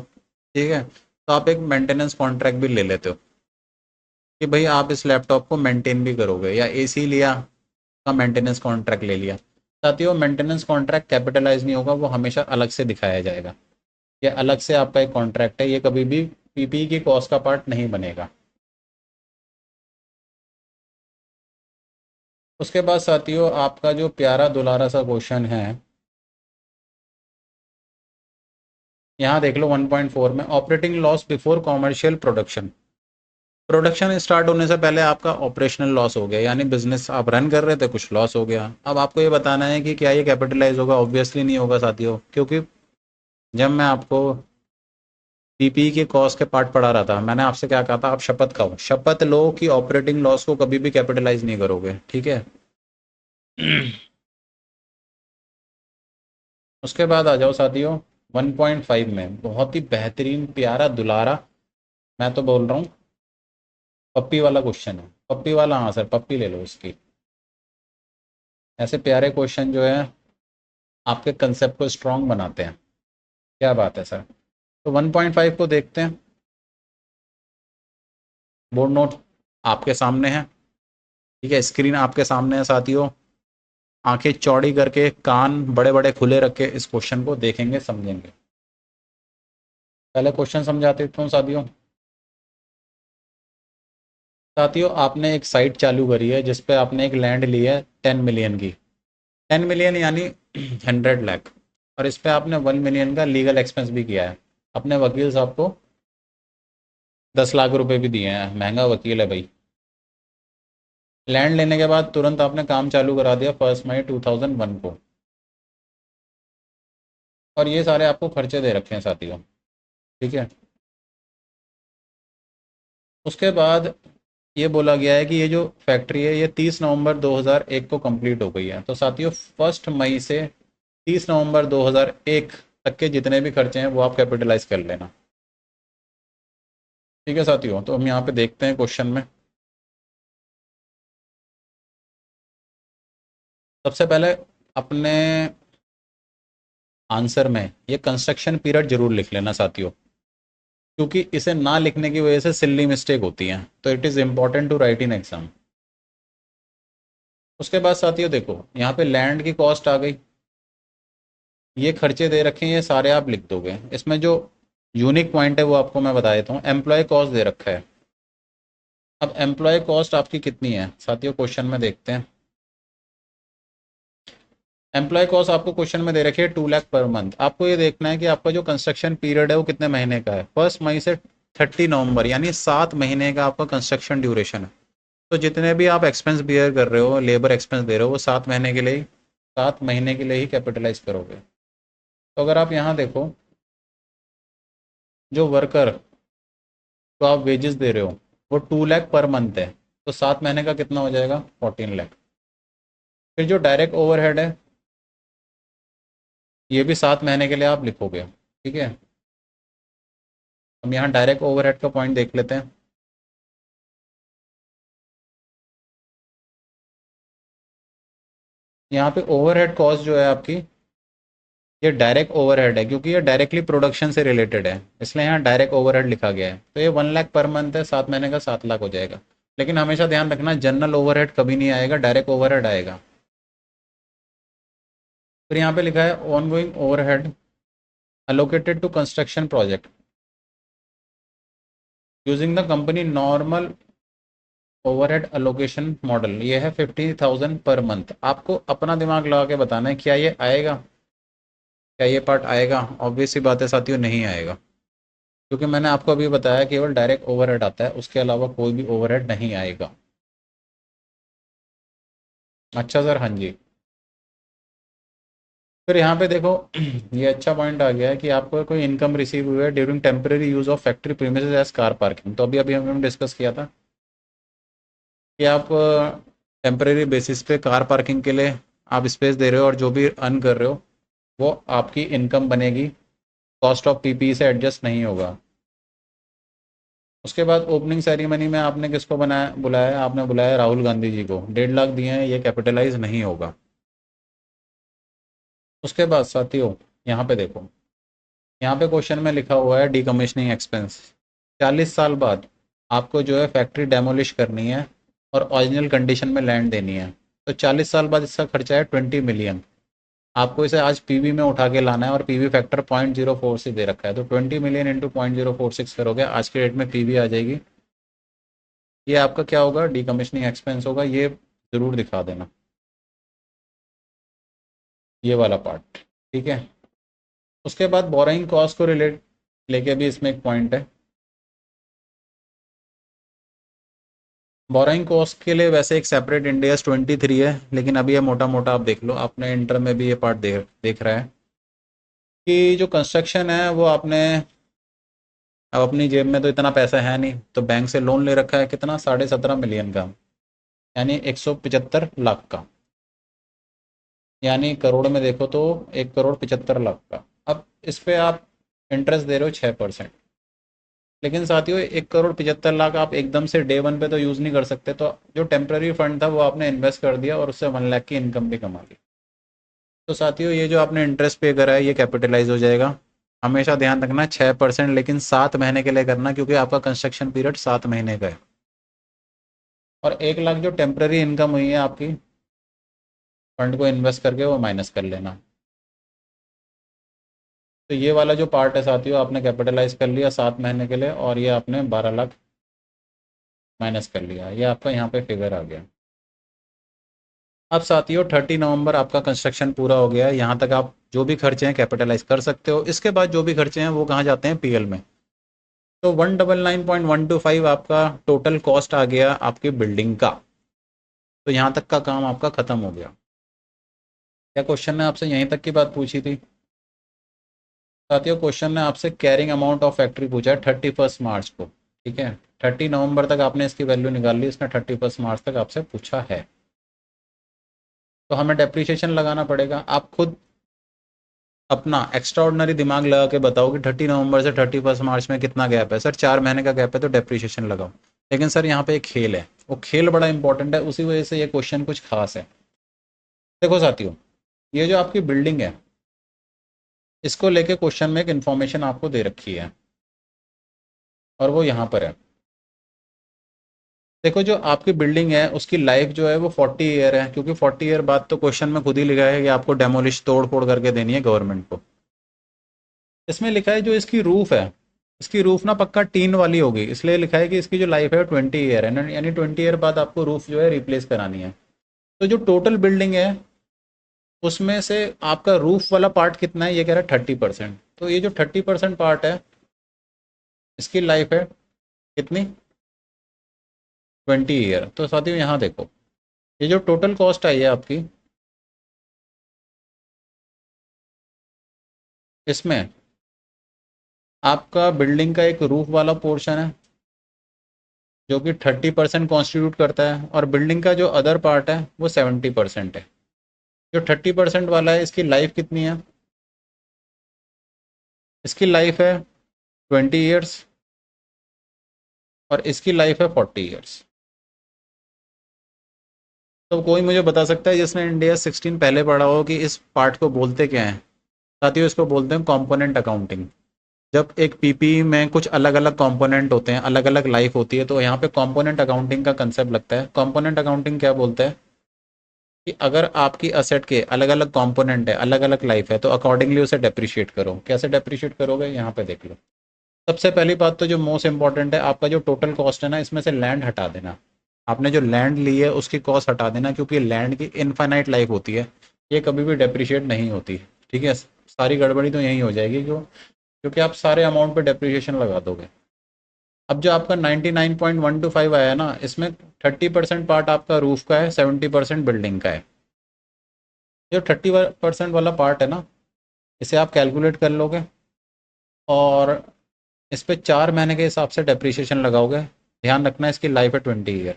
ठीक है, तो आप एक मेंटेनेंस कॉन्ट्रैक्ट भी ले लेते हो कि भाई आप इस लैपटॉप को मेंटेन भी करोगे, या एसी लिया का मेंटेनेंस कॉन्ट्रैक्ट ले लिया। साथियों मेंटेनेंस कॉन्ट्रैक्ट कैपिटलाइज नहीं होगा, वो हमेशा अलग से दिखाया जाएगा। ये अलग से आपका एक कॉन्ट्रैक्ट है, ये कभी भी पीपी की कॉस्ट का पार्ट नहीं बनेगा। उसके बाद साथियों आपका जो प्यारा दुलारा सा क्वेश्चन है, यहाँ देख लो 1.4 में operating loss before commercial production. Production start होने से पहले आपका ऑपरेशनल लॉस हो गया, यानी बिजनेस आप रन कर रहे थे, कुछ लॉस हो गया। अब आपको ये बताना है कि क्या ये कैपिटलाइज होगा। ऑब्वियसली नहीं होगा साथियों, क्योंकि जब मैं आपको पीपी के कॉस्ट के पार्ट पढ़ा रहा था, मैंने आपसे क्या कहा था, आप शपथ खाओ, शपथ लो कि ऑपरेटिंग लॉस को कभी भी कैपिटलाइज नहीं करोगे, ठीक है। उसके बाद आ जाओ साथियों 1.5 में बहुत ही बेहतरीन प्यारा दुलारा, मैं तो बोल रहा हूँ पप्पी वाला क्वेश्चन है। पप्पी वाला, हाँ सर पप्पी ले लो उसकी। ऐसे प्यारे क्वेश्चन जो है आपके कंसेप्ट को स्ट्रांग बनाते हैं। क्या बात है सर। तो 1.5 को देखते हैं। बोर्ड नोट आपके सामने है, ठीक है, स्क्रीन आपके सामने है साथियों। आंखें चौड़ी करके कान बड़े बड़े खुले रख के इस क्वेश्चन को देखेंगे समझेंगे। पहले क्वेश्चन समझाते हूँ साथियों। साथियों आपने एक साइट चालू करी है जिस पे आपने एक लैंड ली है 10 मिलियन की, 10 मिलियन यानी 100 लाख, और इस पे आपने 1 मिलियन का लीगल एक्सपेंस भी किया है। अपने वकील साहब को 10 लाख रुपए भी दिए हैं, महंगा वकील है भाई। लैंड लेने के बाद तुरंत आपने काम चालू करा दिया 1 मई 2001 को, और ये सारे आपको खर्चे दे रखे हैं साथियों, ठीक है। उसके बाद ये बोला गया है कि ये जो फैक्ट्री है ये 30 नवंबर 2001 को कंप्लीट हो गई है। तो साथियों 1 मई से 30 नवंबर 2001 तक के जितने भी खर्चे हैं वो आप कैपिटलाइज कर लेना, ठीक है साथियों। तो हम यहाँ पे देखते हैं क्वेश्चन में। सबसे पहले अपने आंसर में ये कंस्ट्रक्शन पीरियड जरूर लिख लेना साथियों, क्योंकि इसे ना लिखने की वजह से सिल्ली मिस्टेक होती है, तो it is important to write in exam. उसके बाद साथियों देखो यहाँ पे लैंड की कॉस्ट आ गई, ये खर्चे दे रखे हैं, ये सारे आप लिख दोगे। इसमें जो यूनिक पॉइंट है वो आपको मैं बता देता हूँ। एम्प्लॉय कॉस्ट दे रखा है। अब एम्प्लॉय कॉस्ट आपकी कितनी है साथियों, क्वेश्चन में देखते हैं। एम्प्लॉय कॉस्ट आपको क्वेश्चन में दे रखी है 2 लाख पर मंथ। आपको ये देखना है कि आपका जो कंस्ट्रक्शन पीरियड है वो कितने महीने का है। 1 मई से 30 नवंबर, यानी 7 महीने का आपका कंस्ट्रक्शन ड्यूरेशन है। तो जितने भी आप एक्सपेंस बियर कर रहे हो, लेबर एक्सपेंस दे रहे हो, वो 7 महीने के लिए ही, 7 महीने के लिए ही कैपिटलाइज करोगे। तो अगर आप यहाँ देखो, जो वर्कर तो आप वेजेस दे रहे हो वो 2 लाख पर मंथ है, तो 7 महीने का कितना हो जाएगा, 14 लाख। फिर जो डायरेक्ट ओवरहेड है ये भी 7 महीने के लिए आप लिखोगे, ठीक है। हम यहाँ डायरेक्ट ओवरहेड का पॉइंट देख लेते हैं। यहाँ पे ओवरहेड कॉस्ट जो है आपकी, ये डायरेक्ट ओवरहेड है क्योंकि ये डायरेक्टली प्रोडक्शन से रिलेटेड है, इसलिए यहाँ डायरेक्ट ओवरहेड लिखा गया है। तो ये 1 लाख पर मंथ है, 7 महीने का 7 लाख हो जाएगा। लेकिन हमेशा ध्यान रखना, जनरल ओवरहेड कभी नहीं आएगा, डायरेक्ट ओवरहेड आएगा। फिर यहाँ पे लिखा है on going overhead allocated to construction project using the company normal overhead allocation model। ये है 50,000 पर मंथ। आपको अपना दिमाग लगा के बताना है क्या ये आएगा, क्या ये पार्ट आएगा। ऑब्वियस सी बात है साथियों, नहीं आएगा, क्योंकि मैंने आपको अभी बताया केवल डायरेक्ट ओवरहेड आता है, उसके अलावा कोई भी ओवरहेड नहीं आएगा। अच्छा सर, हाँ जी। फिर यहाँ पे देखो ये अच्छा पॉइंट आ गया है कि आपको कोई इनकम रिसीव हुई है during temporary use of factory premises as car parking. तो अभी अभी हमने डिस्कस किया था कि आप टेम्परेरी बेसिस पे कार पार्किंग के लिए आप स्पेस दे रहे हो और जो भी अर्न कर रहे हो वो आपकी इनकम बनेगी, कॉस्ट ऑफ पीपी से एडजस्ट नहीं होगा। उसके बाद ओपनिंग सेरेमनी में आपने किसको बनाया बुलाया, आपने बुलाया राहुल गांधी जी को, 1.5 लाख दिए हैं, ये कैपिटलाइज नहीं होगा। उसके बाद साथियों यहाँ पे देखो, यहाँ पे क्वेश्चन में लिखा हुआ है डीकमीशनिंग एक्सपेंस। 40 साल बाद आपको जो है फैक्ट्री डेमोलिश करनी है और ओरिजिनल कंडीशन में लैंड देनी है। तो 40 साल बाद इसका खर्चा है 20 मिलियन। आपको इसे आज पीवी में उठा के लाना है और पीवी फैक्टर 0.04 से दे रखा है। तो 20 मिलियन इंटू 0.046 करोगे, आज के डेट में पीवी आ जाएगी। ये आपका क्या होगा, डीकमीशनिंग एक्सपेंस होगा। ये ज़रूर दिखा देना, ये वाला पार्ट, ठीक है। उसके बाद बोरोइंग कॉस्ट को रिलेट लेके भी इसमें एक पॉइंट है। बोरोइंग कॉस्ट के लिए वैसे एक सेपरेट इंडियस 23 है, लेकिन अभी ये मोटा मोटा आप देख लो, आपने इंटर में भी ये पार्ट देख रहा है कि जो कंस्ट्रक्शन है वो आपने, अब अपनी जेब में तो इतना पैसा है नहीं, तो बैंक से लोन ले रखा है कितना, 17.5 मिलियन का, यानी 175 लाख का, यानी करोड़ में देखो तो 1,75 लाख का। अब इस पे आप इंटरेस्ट दे रहे हो 6%। लेकिन साथियों 1,75 लाख आप एकदम से डे वन पे तो यूज़ नहीं कर सकते, तो जो टेम्प्रेरी फंड था वो आपने इन्वेस्ट कर दिया और उससे 1 लाख की इनकम भी कमा ली। तो साथियों ये जो आपने इंटरेस्ट पे करा है ये कैपिटलाइज हो जाएगा। हमेशा ध्यान रखना 6%, लेकिन 7 महीने के लिए करना, क्योंकि आपका कंस्ट्रक्शन पीरियड 7 महीने का है। और 1 लाख जो टेम्प्रेरी इनकम हुई है आपकी फंड को इन्वेस्ट करके, वो माइनस कर लेना। तो ये वाला जो पार्ट है साथियों आपने कैपिटलाइज कर लिया 7 महीने के लिए, और ये आपने 12 लाख माइनस कर लिया, ये आपका यहाँ पे फिगर आ गया। अब साथियों 30 नवंबर आपका कंस्ट्रक्शन पूरा हो गया है, यहाँ तक आप जो भी खर्चे हैं कैपिटलाइज कर सकते हो। इसके बाद जो भी खर्चे हैं वो कहाँ जाते हैं, पीएल में। तो 199.125 आपका टोटल कॉस्ट आ गया आपकी बिल्डिंग का। तो यहाँ तक का काम आपका खत्म हो गया। क्या क्वेश्चन ने आपसे यहीं तक की बात पूछी थी साथियों? क्वेश्चन ने आपसे कैरिंग अमाउंट ऑफ फैक्ट्री पूछा है 31 मार्च को, ठीक है। 30 नवंबर तक आपने इसकी वैल्यू निकाल ली, इसने 31 मार्च तक आपसे पूछा है। तो हमें डेप्रीशिएशन लगाना पड़ेगा। आप खुद अपना एक्स्ट्रा ऑर्डनरी दिमाग लगा के बताओ कि 30 नवंबर से 31 मार्च में कितना गैप है। सर 4 महीने का गैप है तो डेप्रीशिएशन लगाओ। लेकिन सर यहाँ पे एक खेल है, वो खेल बड़ा इंपॉर्टेंट है, उसी वजह से ये क्वेश्चन कुछ खास है। देखो साथियों, ये जो आपकी बिल्डिंग है इसको लेके क्वेश्चन में एक इन्फॉर्मेशन आपको दे रखी है, और वो यहाँ पर है। देखो जो आपकी बिल्डिंग है उसकी लाइफ जो है वो 40 ईयर है, क्योंकि 40 ईयर बाद तो क्वेश्चन में खुद ही लिखा है कि आपको डेमोलिश तोड़ फोड़ करके देनी है गवर्नमेंट को। इसमें लिखा है जो इसकी रूफ है इसकी रूफ ना पक्का टीन वाली होगी, इसलिए लिखा है कि इसकी जो लाइफ है 20 ईयर है, यानी 20 ईयर बाद आपको रूफ जो है रिप्लेस करानी है। तो जो टोटल बिल्डिंग है उसमें से आपका रूफ वाला पार्ट कितना है, ये कह रहा है 30%। तो ये जो 30% पार्ट है इसकी लाइफ है कितनी, 20 ईयर। तो साथियों यहाँ देखो, ये जो टोटल कॉस्ट आई है आपकी, इसमें आपका बिल्डिंग का एक रूफ वाला पोर्शन है जो कि 30% कॉन्स्टिट्यूट करता है, और बिल्डिंग का जो अदर पार्ट है वो 70% है। जो 30% वाला है इसकी लाइफ कितनी है, इसकी लाइफ है 20 ईयर्स, और इसकी लाइफ है 40 ईयर्स। तो कोई मुझे बता सकता है जिसने इंडिया 16 पहले पढ़ा हो कि इस पार्ट को बोलते क्या हैं? साथियों इसको बोलते हैं कंपोनेंट अकाउंटिंग। जब एक पीपी में कुछ अलग अलग कंपोनेंट होते हैं, अलग अलग लाइफ होती है, तो यहाँ पे कंपोनेंट अकाउंटिंग का कंसेप्ट लगता है। कंपोनेंट अकाउंटिंग क्या बोलता है कि अगर आपकी असेट के अलग अलग कंपोनेंट है, अलग अलग लाइफ है, तो अकॉर्डिंगली उसे डेप्रिशिएट करो। कैसे डेप्रिशिएट करोगे, यहाँ पे देख लो। सबसे पहली बात तो जो मोस्ट इंपॉर्टेंट है, आपका जो टोटल कॉस्ट है ना, इसमें से लैंड हटा देना। आपने जो लैंड ली है उसकी कॉस्ट हटा देना, क्योंकि लैंड की इनफाइनाइट लाइफ होती है, ये कभी भी डेप्रिशिएट नहीं होती। ठीक है, सारी गड़बड़ी तो यही हो जाएगी, क्योंकि आप सारे अमाउंट पे डेप्रिशिएशन लगा दोगे। अब जो आपका 99.125 आया ना, इसमें 30% पार्ट आपका रूफ का है, 70% बिल्डिंग का है। जो 30% वाला पार्ट है ना, इसे आप कैलकुलेट कर लोगे और इस पे 4 महीने के हिसाब से डेप्रिसिएशन लगाओगे। ध्यान रखना इसकी लाइफ है 20 ईयर।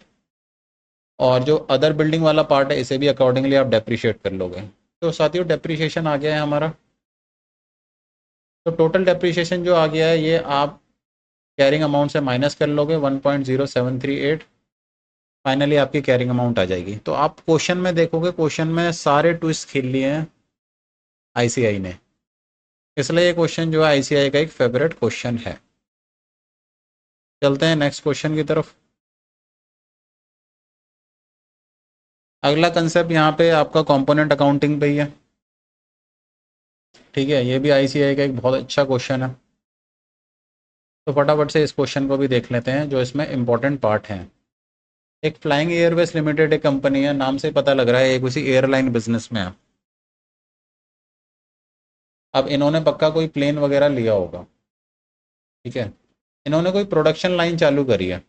और जो अदर बिल्डिंग वाला पार्ट है इसे भी अकॉर्डिंगली आप डेप्रिशिएट कर लोगे। तो साथियों डेप्रिसिएशन आ गया है हमारा। तो टोटल डेप्रिसिएशन जो आ गया है ये आप कैरिंग अमाउंट से माइनस कर लोगे 1.0738। फाइनली आपकी कैरिंग अमाउंट आ जाएगी। तो आप क्वेश्चन में देखोगे, क्वेश्चन में सारे ट्विस्ट खेल लिए हैं आईसीआई ने, इसलिए ये क्वेश्चन जो है आईसीआई का एक फेवरेट क्वेश्चन है। चलते हैं नेक्स्ट क्वेश्चन की तरफ। अगला कंसेप्ट यहाँ पे आपका कंपोनेंट अकाउंटिंग पे ही है। ठीक है, ये भी आईसीआई का एक बहुत अच्छा क्वेश्चन है। तो फटाफट से इस क्वेश्चन को भी देख लेते हैं, जो इसमें इंपॉर्टेंट पार्ट हैं। एक फ्लाइंग एयरवेज लिमिटेड एक कंपनी है, नाम से पता लग रहा है ये किसी एयरलाइन बिजनेस में है। अब इन्होंने पक्का कोई प्लेन वगैरह लिया होगा। ठीक है, इन्होंने कोई प्रोडक्शन लाइन चालू करी है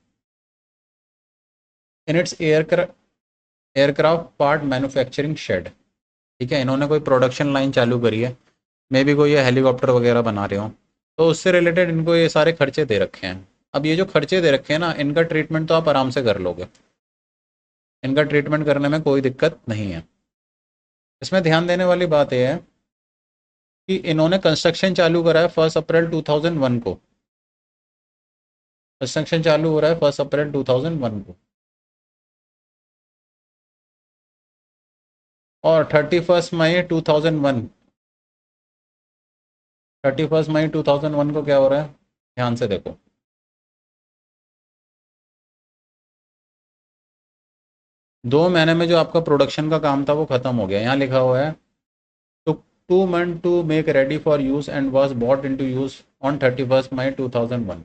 in its aircraft part manufacturing shed. ठीक है, इन्होंने कोई प्रोडक्शन लाइन चालू करी है, मे बी कोई ये हेलीकॉप्टर वगैरह बना रहे हो, तो उससे रिलेटेड इनको ये सारे खर्चे दे रखे हैं। अब ये जो खर्चे दे रखे हैं ना, इनका ट्रीटमेंट तो आप आराम से कर लोगे, इनका ट्रीटमेंट करने में कोई दिक्कत नहीं है। इसमें ध्यान देने वाली बात यह है कि इन्होंने कंस्ट्रक्शन चालू करा है 1 अप्रैल 2001 को। कंस्ट्रक्शन चालू हो रहा है 1 अप्रैल 2001 को, और 31 मई 2001, 31 मई 2001 को क्या हो रहा है, ध्यान से देखो। 2 महीने में जो आपका प्रोडक्शन का काम था वो खत्म हो गया। यहाँ लिखा हुआ है took 2 months to make ready for use and was brought into use on 31 May 2001।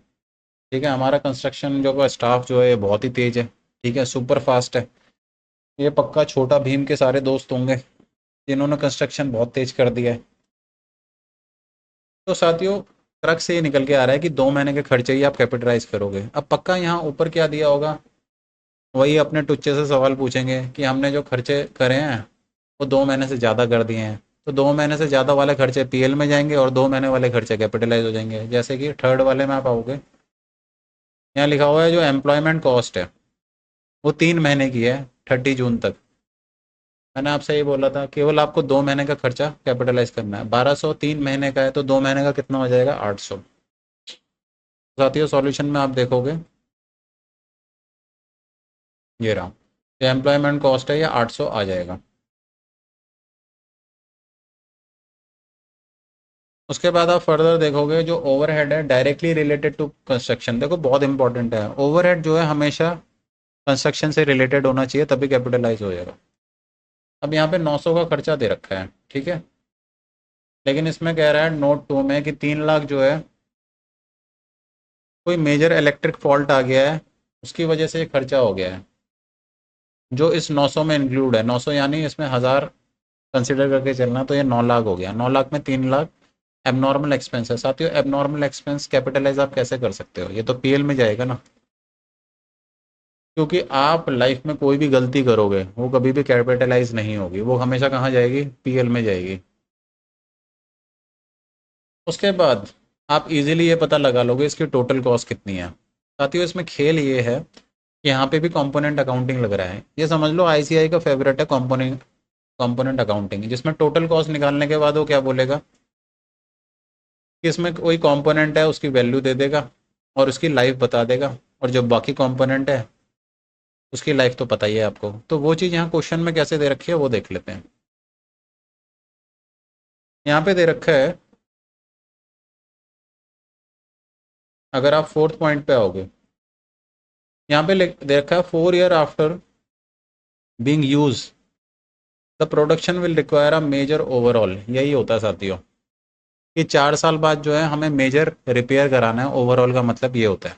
ठीक है, हमारा कंस्ट्रक्शन जो का स्टाफ जो है ये बहुत ही तेज है। ठीक है, सुपर फास्ट है। ये पक्का छोटा भीम के सारे दोस्त होंगे जिन्होंने कंस्ट्रक्शन बहुत तेज कर दिया है। तो साथियों ट्रक से ये निकल के आ रहा है कि 2 महीने के खर्चे ही आप कैपिटलाइज करोगे। अब पक्का यहाँ ऊपर क्या दिया होगा, वही अपने टुच्चे से सवाल पूछेंगे कि हमने जो खर्चे करे हैं वो 2 महीने से ज़्यादा कर दिए हैं। तो 2 महीने से ज़्यादा वाले खर्चे पीएल में जाएंगे और 2 महीने वाले खर्चे कैपिटलाइज हो जाएंगे। जैसे कि थर्ड वाले में आप आओगे, यहाँ लिखा हुआ है जो एम्प्लॉयमेंट कॉस्ट है वो 3 महीने की है, 30 जून तक। मैंने आपसे ये बोला था केवल आपको 2 महीने का खर्चा कैपिटलाइज करना है। 1200 3 महीने का है, तो 2 महीने का कितना हो जाएगा, 800। साथियों सॉल्यूशन में आप देखोगे ये रहा, जो एम्प्लॉयमेंट कॉस्ट है ये 800 आ जाएगा। उसके बाद आप फर्दर देखोगे जो ओवरहेड है डायरेक्टली रिलेटेड टू कंस्ट्रक्शन। देखो बहुत इंपॉर्टेंट है, ओवरहेड जो है हमेशा कंस्ट्रक्शन से रिलेटेड होना चाहिए, तभी कैपिटलाइज हो जाएगा। अब यहाँ पे 900 का खर्चा दे रखा है। ठीक है, लेकिन इसमें कह रहा है नोट 2 में कि 3 लाख जो है कोई मेजर इलेक्ट्रिक फॉल्ट आ गया है, उसकी वजह से ये खर्चा हो गया है, जो इस 900 में इंक्लूड है। 900 यानी इसमें 1000 कंसिडर करके चलना, तो ये 9 लाख हो गया। 9 लाख में 3 लाख एबनॉर्मल एक्सपेंस है। साथियों, एबनॉर्मल एक्सपेंस कैपिटलाइज आप कैसे कर सकते हो? ये तो पीएल में जाएगा ना, क्योंकि आप लाइफ में कोई भी गलती करोगे वो कभी भी कैपिटलाइज नहीं होगी, वो हमेशा कहाँ जाएगी? पीएल में जाएगी। उसके बाद आप इजीली ये पता लगा लोगे इसकी टोटल कॉस्ट कितनी है। साथियों, इसमें खेल ये है कि यहाँ पे भी कंपोनेंट अकाउंटिंग लग रहा है। ये समझ लो आईसीआई का फेवरेट है कंपोनेंट कंपोनेंट अकाउंटिंग, जिसमें टोटल कॉस्ट निकालने के बाद वो क्या बोलेगा कि इसमें कोई कंपोनेंट है उसकी वैल्यू दे देगा और उसकी लाइफ बता देगा, और जो बाकी कंपोनेंट है उसकी लाइफ तो पता ही है आपको। तो वो चीज़ यहाँ क्वेश्चन में कैसे दे रखी है वो देख लेते हैं। यहाँ पे दे रखा है, अगर आप फोर्थ पॉइंट पे आओगे, यहाँ पे दे रखा है 4 year after being use the production will require a major overall. यही होता है साथियों कि 4 साल बाद जो है हमें मेजर रिपेयर कराना है। ओवरऑल का मतलब ये होता है,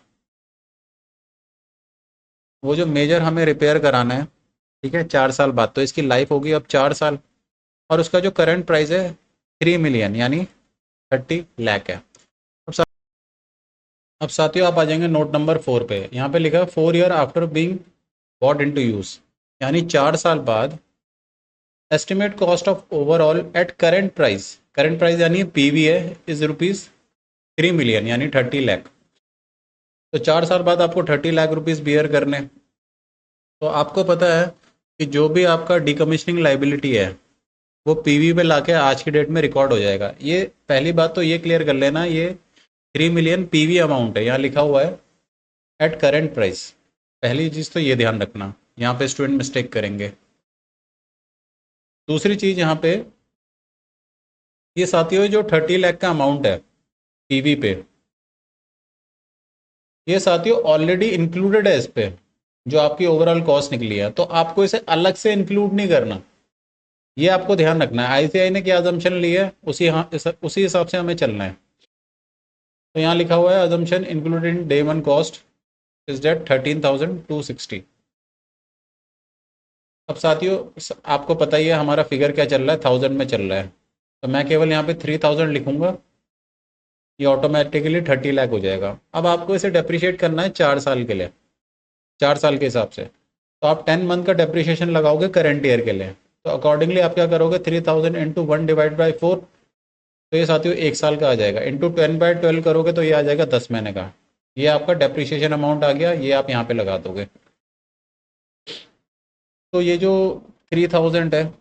वो जो मेजर हमें रिपेयर कराना है, ठीक है, 4 साल बाद, तो इसकी लाइफ होगी अब 4 साल, और उसका जो करंट प्राइस है 3 मिलियन यानी 30 लाख है। अब अब साथियों आप आ जाएंगे नोट नंबर 4 पे। यहाँ पे लिखा है 4 year after being bought into use, यानी 4 साल बाद estimate cost of overall at current price. Current price यानी पीवी है, इज रुपीज 3 मिलियन यानी 30 लाख। तो 4 साल बाद आपको 30 लाख रुपीज बियर करने। तो आपको पता है कि जो भी आपका डिकमीशनिंग लाइबिलिटी है वो पीवी पे लाके आज की डेट में रिकॉर्ड हो जाएगा। ये पहली बात तो ये क्लियर कर लेना, ये 3 मिलियन पीवी अमाउंट है, यहाँ लिखा हुआ है एट करेंट प्राइस। पहली चीज़ तो ये ध्यान रखना, यहाँ पे स्टूडेंट मिस्टेक करेंगे। दूसरी चीज़ यहाँ पे, ये साथियों जो 30 लाख का अमाउंट है पीवी पे, ये साथियों ऑलरेडी इंक्लूडेड है इस पे, जो आपकी ओवरऑल कॉस्ट निकली है। तो आपको इसे अलग से इंक्लूड नहीं करना, ये आपको ध्यान रखना है। आईसीआई ने क्या अजम्पशन ली है उसी हिसाब से हमें चलना है। तो यहाँ लिखा हुआ है assumption included in day one cost is debt 13,260। अब साथियों आपको पता ही है हमारा फिगर क्या चल रहा है, 1000 में चल रहा है, तो मैं केवल यहाँ पे 3000 लिखूंगा, ये ऑटोमेटिकली 30 लाख हो जाएगा। अब आपको इसे डेप्रिशिएट करना है 4 साल के लिए, 4 साल के हिसाब से। तो आप 10 मंथ का डेप्रिशिएशन लगाओगे करेंट ईयर के लिए, तो अकॉर्डिंगली आप क्या करोगे, 3000 इंटू 1/4, तो ये साथियों 1 साल का आ जाएगा। इंटू 10/12 करोगे तो ये आ जाएगा 10 महीने का। ये आपका डेप्रिशिएशन अमाउंट आ गया, ये आप यहाँ पे लगा दोगे। तो ये जो 3000 है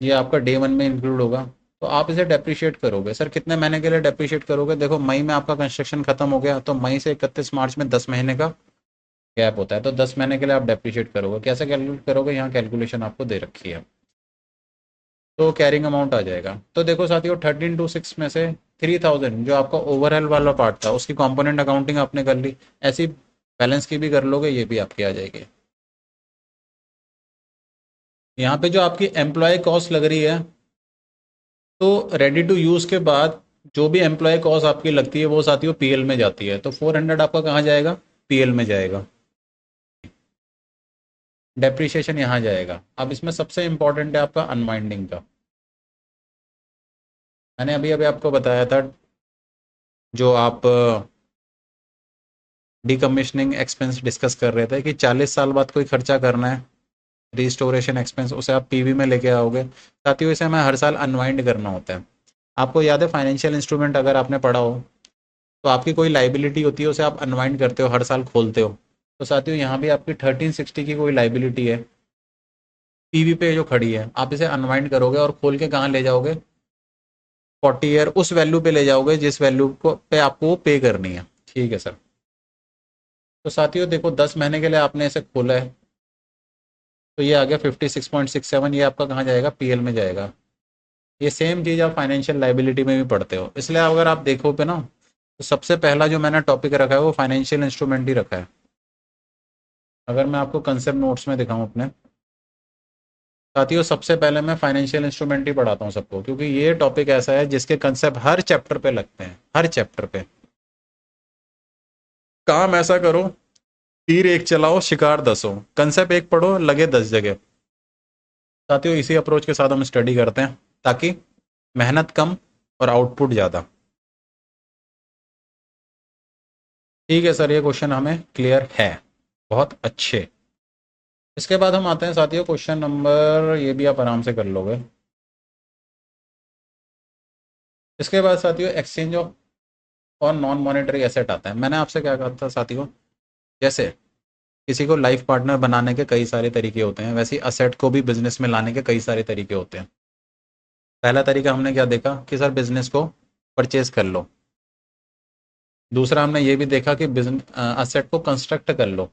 ये आपका डे वन में इंक्लूड होगा। तो आप इसे डेप्रिशिएट करोगे। सर कितने महीने के लिए डेप्रिशिएट करोगे? देखो मई में आपका कंस्ट्रक्शन खत्म हो गया, तो मई से 31 मार्च में 10 महीने का गैप होता है, तो 10 महीने के लिए आप डेप्रिशिएट करोगे। कैसे कैलकुलेट करोगे? यहाँ कैलकुलेशन आपको दे रखी है, तो कैरिंग अमाउंट आ जाएगा। तो देखो साथियों 1326 में से 3000 जो आपका ओवरऑल वाला पार्ट था उसकी कंपोनेंट अकाउंटिंग आपने कर ली, ऐसी बैलेंस की भी कर लोगे, ये भी आपकी आ जाएगी। यहाँ पे जो आपकी एम्प्लॉय कॉस्ट लग रही है, तो रेडी टू यूज़ के बाद जो भी एम्प्लॉय कॉस्ट आपकी लगती है वो साथियों पीएल में जाती है। तो 400 आपका कहाँ जाएगा? पीएल में जाएगा, डेप्रिशिएशन यहाँ जाएगा। अब इसमें सबसे इंपॉर्टेंट है आपका अनवाइंडिंग का। मैंने अभी अभी आपको बताया था, जो आप डीकमीशनिंग एक्सपेंस डिस्कस कर रहे थे कि 40 साल बाद कोई खर्चा करना है रिस्टोरेशन एक्सपेंस, उसे आप पीवी में लेके आओगे। साथियों इसे हमें हर साल अनवाइंड करना होता है। आपको याद है फाइनेंशियल इंस्ट्रूमेंट अगर आपने पढ़ा हो, तो आपकी कोई लाइबिलिटी होती है उसे आप अनवाइंड करते हो, हर साल खोलते हो। तो साथियों यहाँ भी आपकी 1360 की कोई लाइबिलिटी है पीवी पे जो खड़ी है, आप इसे अनवाइंड करोगे और खोल के कहाँ ले जाओगे? 40 ईयर उस वैल्यू पे ले जाओगे जिस वैल्यू को पे आपको वो पे करनी है। ठीक है सर। तो साथियों देखो 10 महीने के लिए आपने इसे खोला है, तो ये आ गया 56.67, ये आपका कहाँ जाएगा? पीएल में जाएगा। ये सेम चीज़ आप फाइनेंशियल लाइबिलिटी में भी पढ़ते हो, इसलिए अगर आप देखो पे ना, तो सबसे पहला जो मैंने टॉपिक रखा है वो फाइनेंशियल इंस्ट्रूमेंट ही रखा है। अगर मैं आपको कंसेप्ट नोट्स में दिखाऊं अपने साथियों, सबसे पहले मैं फाइनेंशियल इंस्ट्रूमेंट ही पढ़ाता हूँ सबको, क्योंकि ये टॉपिक ऐसा है जिसके कंसेप्ट हर चैप्टर पे लगते हैं, हर चैप्टर पे। काम ऐसा करो, तीर एक चलाओ शिकार 10 हो, कंसेप्ट एक पढ़ो लगे 10 जगह। साथियों इसी अप्रोच के साथ हम स्टडी करते हैं ताकि मेहनत कम और आउटपुट ज़्यादा। ठीक है सर, ये क्वेश्चन हमें क्लियर है, बहुत अच्छे। इसके बाद हम आते हैं साथियों क्वेश्चन नंबर, ये भी आप आराम से कर लोगे। इसके बाद साथियों एक्सचेंज ऑफ और नॉन मॉनेटरी एसेट आता है। मैंने आपसे क्या कहा था साथियों, जैसे किसी को लाइफ पार्टनर बनाने के कई सारे तरीके होते हैं, वैसे ही असेट को भी बिजनेस में लाने के कई सारे तरीके होते हैं। पहला तरीका हमने क्या देखा कि सर बिजनेस को परचेज कर लो। दूसरा हमने ये भी देखा कि बिजनेस असेट को कंस्ट्रक्ट कर लो।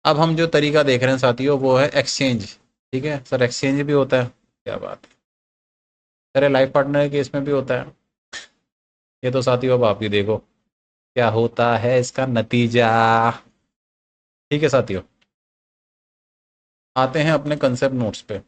अब हम जो तरीका देख रहे हैं साथियों वो है एक्सचेंज। ठीक है सर, एक्सचेंज भी होता है, क्या बात है सर, लाइफ पार्टनर के केस में भी होता है। ये तो साथियों अब आप ही देखो क्या होता है इसका नतीजा। ठीक है साथियों, आते हैं अपने कंसेप्ट नोट्स पे।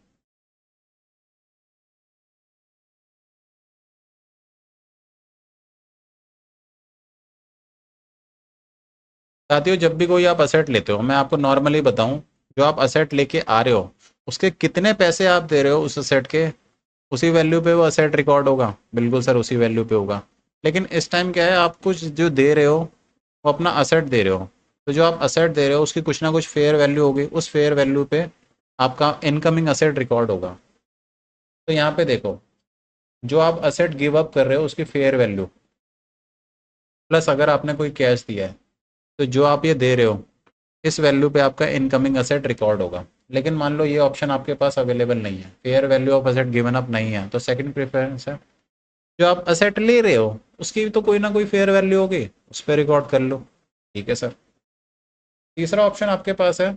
साथियों जब भी कोई आप असेट लेते हो, मैं आपको नॉर्मली बताऊं, जो आप असेट लेके आ रहे हो उसके कितने पैसे आप दे रहे हो उस असेट के, उसी वैल्यू पे वो असेट रिकॉर्ड होगा। बिल्कुल सर, उसी वैल्यू पे होगा। लेकिन इस टाइम क्या है, आप कुछ जो दे रहे हो वो अपना असेट दे रहे हो, तो जो आप असेट दे रहे हो उसकी कुछ ना कुछ फेयर वैल्यू होगी, उस फेयर वैल्यू पे आपका इनकमिंग असेट रिकॉर्ड होगा। तो यहाँ पे देखो, जो आप असेट गिव अप कर रहे हो उसकी फेयर वैल्यू प्लस अगर आपने कोई कैश दिया है, तो जो आप ये दे रहे हो इस वैल्यू पे आपका इनकमिंग असेट रिकॉर्ड होगा। लेकिन मान लो ये ऑप्शन आपके पास अवेलेबल नहीं है, fair value of asset given up नहीं है, तो सेकंड प्रेफरेंस है जो आप असेट ले रहे हो उसकी तो कोई ना कोई फेयर वैल्यू होगी, उस पर रिकॉर्ड कर लो। ठीक है सर। तीसरा ऑप्शन आपके पास है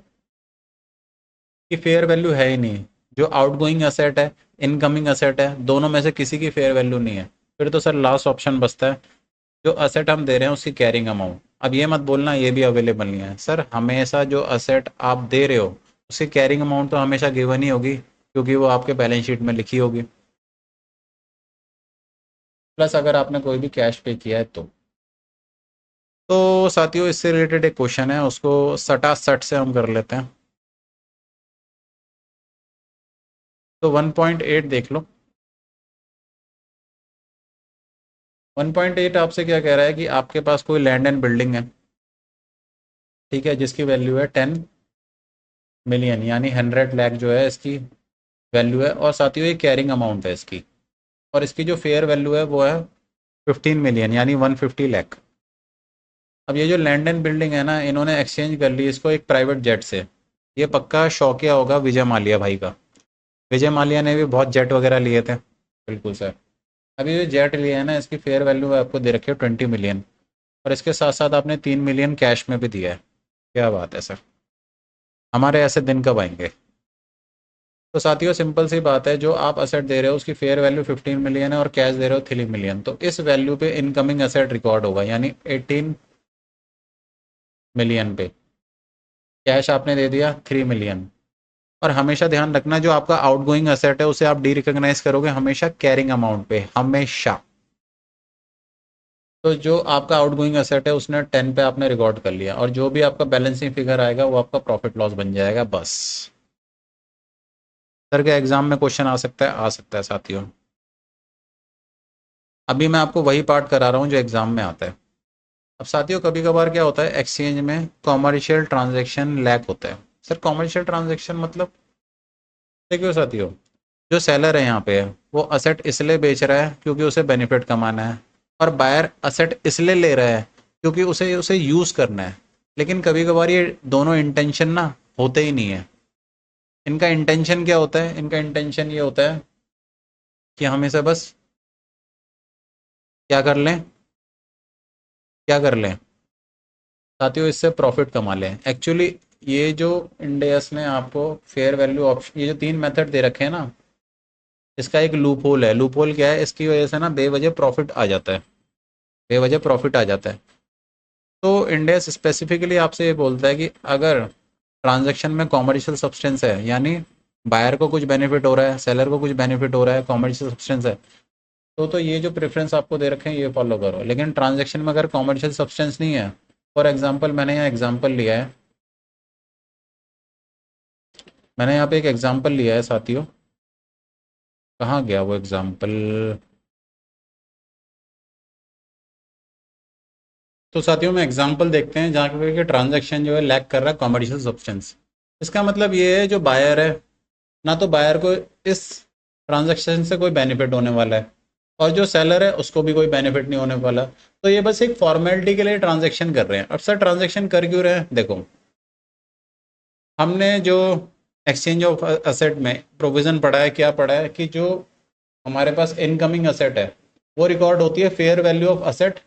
कि फेयर वैल्यू है ही नहीं, जो आउटगोइंग असेट है इनकमिंग असेट है दोनों में से किसी की फेयर वैल्यू नहीं है। फिर तो सर लास्ट ऑप्शन बचता है, जो असेट हम दे रहे हैं उसकी कैरिंग अमाउंट। अब ये मत बोलना ये भी अवेलेबल नहीं है सर, हमेशा जो असेट आप दे रहे हो उसकी कैरिंग अमाउंट तो हमेशा गिवन ही होगी, क्योंकि वो आपके बैलेंस शीट में लिखी होगी, प्लस अगर आपने कोई भी कैश पे किया है तो साथियों इससे रिलेटेड एक क्वेश्चन है, उसको सटा सट से हम कर लेते हैं। तो 1.8 देख लो। 1.8 आपसे क्या कह रहा है कि आपके पास कोई लैंड एंड बिल्डिंग है, ठीक है, जिसकी वैल्यू है 10 मिलियन, यानी 100 लाख जो है इसकी वैल्यू है, और साथियों ये कैरिंग अमाउंट है इसकी, और इसकी जो फेयर वैल्यू है वो है 15 मिलियन यानी 150 लाख। अब ये जो लैंड एंड बिल्डिंग है ना, इन्होंने एक्सचेंज कर ली इसको एक प्राइवेट जेट से। ये पक्का शौकिया होगा विजय माल्या भाई का। विजय माल्या ने भी बहुत जेट वगैरह लिए थे। बिल्कुल सर। अभी जो जेट लिए है ना, इसकी फेयर वैल्यू आपको दे रखी है 20 मिलियन, और इसके साथ साथ आपने 3 मिलियन कैश में भी दिया है। क्या बात है सर, हमारे ऐसे दिन कब आएंगे। तो साथियों सिंपल सी बात है, जो आप असेट दे रहे हो उसकी फेयर वैल्यू 15 मिलियन है और कैश दे रहे हो 3 मिलियन, तो इस वैल्यू पे इनकमिंग असेट रिकॉर्ड होगा, यानी 18 मिलियन पे कैश आपने दे दिया 3 मिलियन। और हमेशा ध्यान रखना, जो आपका आउटगोइंग असेट है उसे आप डी रिकॉग्नाइज करोगे हमेशा कैरिंग अमाउंट पे, हमेशा। तो जो आपका आउटगोइंग असेट है उसने 10 पे आपने रिकॉर्ड कर लिया, और जो भी आपका बैलेंसिंग फिगर आएगा वो आपका प्रॉफिट लॉस बन जाएगा, बस। सर के एग्जाम में क्वेश्चन आ सकता है, आ सकता है साथियों। अभी मैं आपको वही पार्ट करा रहा हूँ जो एग्जाम में आता है। अब साथियों कभी कभार क्या होता है, एक्सचेंज में कॉमर्शियल ट्रांजेक्शन लैक होता है। सर कॉमर्शियल ट्रांजेक्शन मतलब, देखिए साथियों, जो सेलर है यहाँ पे वो असेट इसलिए बेच रहा है क्योंकि उसे बेनिफिट कमाना है, और बायर असेट इसलिए ले रहा है क्योंकि उसे उसे यूज़ करना है। लेकिन कभी कभार ये दोनों इंटेंशन ना होते ही नहीं है। इनका इंटेंशन क्या होता है, इनका इंटेंशन ये होता है कि हम इसे बस क्या कर लें, क्या कर लें साथियों, इससे प्रॉफिट कमा लें। एक्चुअली ये जो इंडियस ने आपको फेयर वैल्यू ऑप्शन, ये जो 3 मेथड दे रखे हैं ना, इसका एक लूप होल है। लूप होल क्या है, इसकी वजह से ना बेवजह प्रॉफिट आ जाता है, बेवजह प्रॉफिट आ जाता है। तो इंडेक्स स्पेसिफिकली आपसे ये बोलता है कि अगर ट्रांजैक्शन में कॉमर्शियल सब्सटेंस है, यानी बायर को कुछ बेनिफिट हो रहा है सेलर को कुछ बेनिफिट हो रहा है, कॉमर्शियल सब्सटेंस है, तो ये जो प्रेफरेंस आपको दे रखे हैं ये फॉलो करो। लेकिन ट्रांजैक्शन में अगर कॉमर्शियल सब्सटेंस नहीं है फॉर एग्जांपल मैंने यहाँ एग्जांपल लिया है, मैंने यहाँ पे एक एग्जांपल लिया है साथियों। कहाँ गया वो एग्जांपल? तो साथियों में एग्जांपल देखते हैं जहाँ पे ट्रांजैक्शन जो है लैक कर रहा है कॉमर्शियल सब्सटेंस। इसका मतलब ये है जो बायर है, ना तो बायर को इस ट्रांजैक्शन से कोई बेनिफिट होने वाला है, और जो सेलर है उसको भी कोई बेनिफिट नहीं होने वाला। तो ये बस एक फॉर्मेलिटी के लिए ट्रांजैक्शन कर रहे हैं। अब सर ट्रांजैक्शन कर क्यों रहे हैं? देखो, हमने जो एक्सचेंज ऑफ असेट में प्रोविज़न पढ़ा है, क्या पढ़ा है कि जो हमारे पास इनकमिंग असेट है वो रिकॉर्ड होती है fair value of asset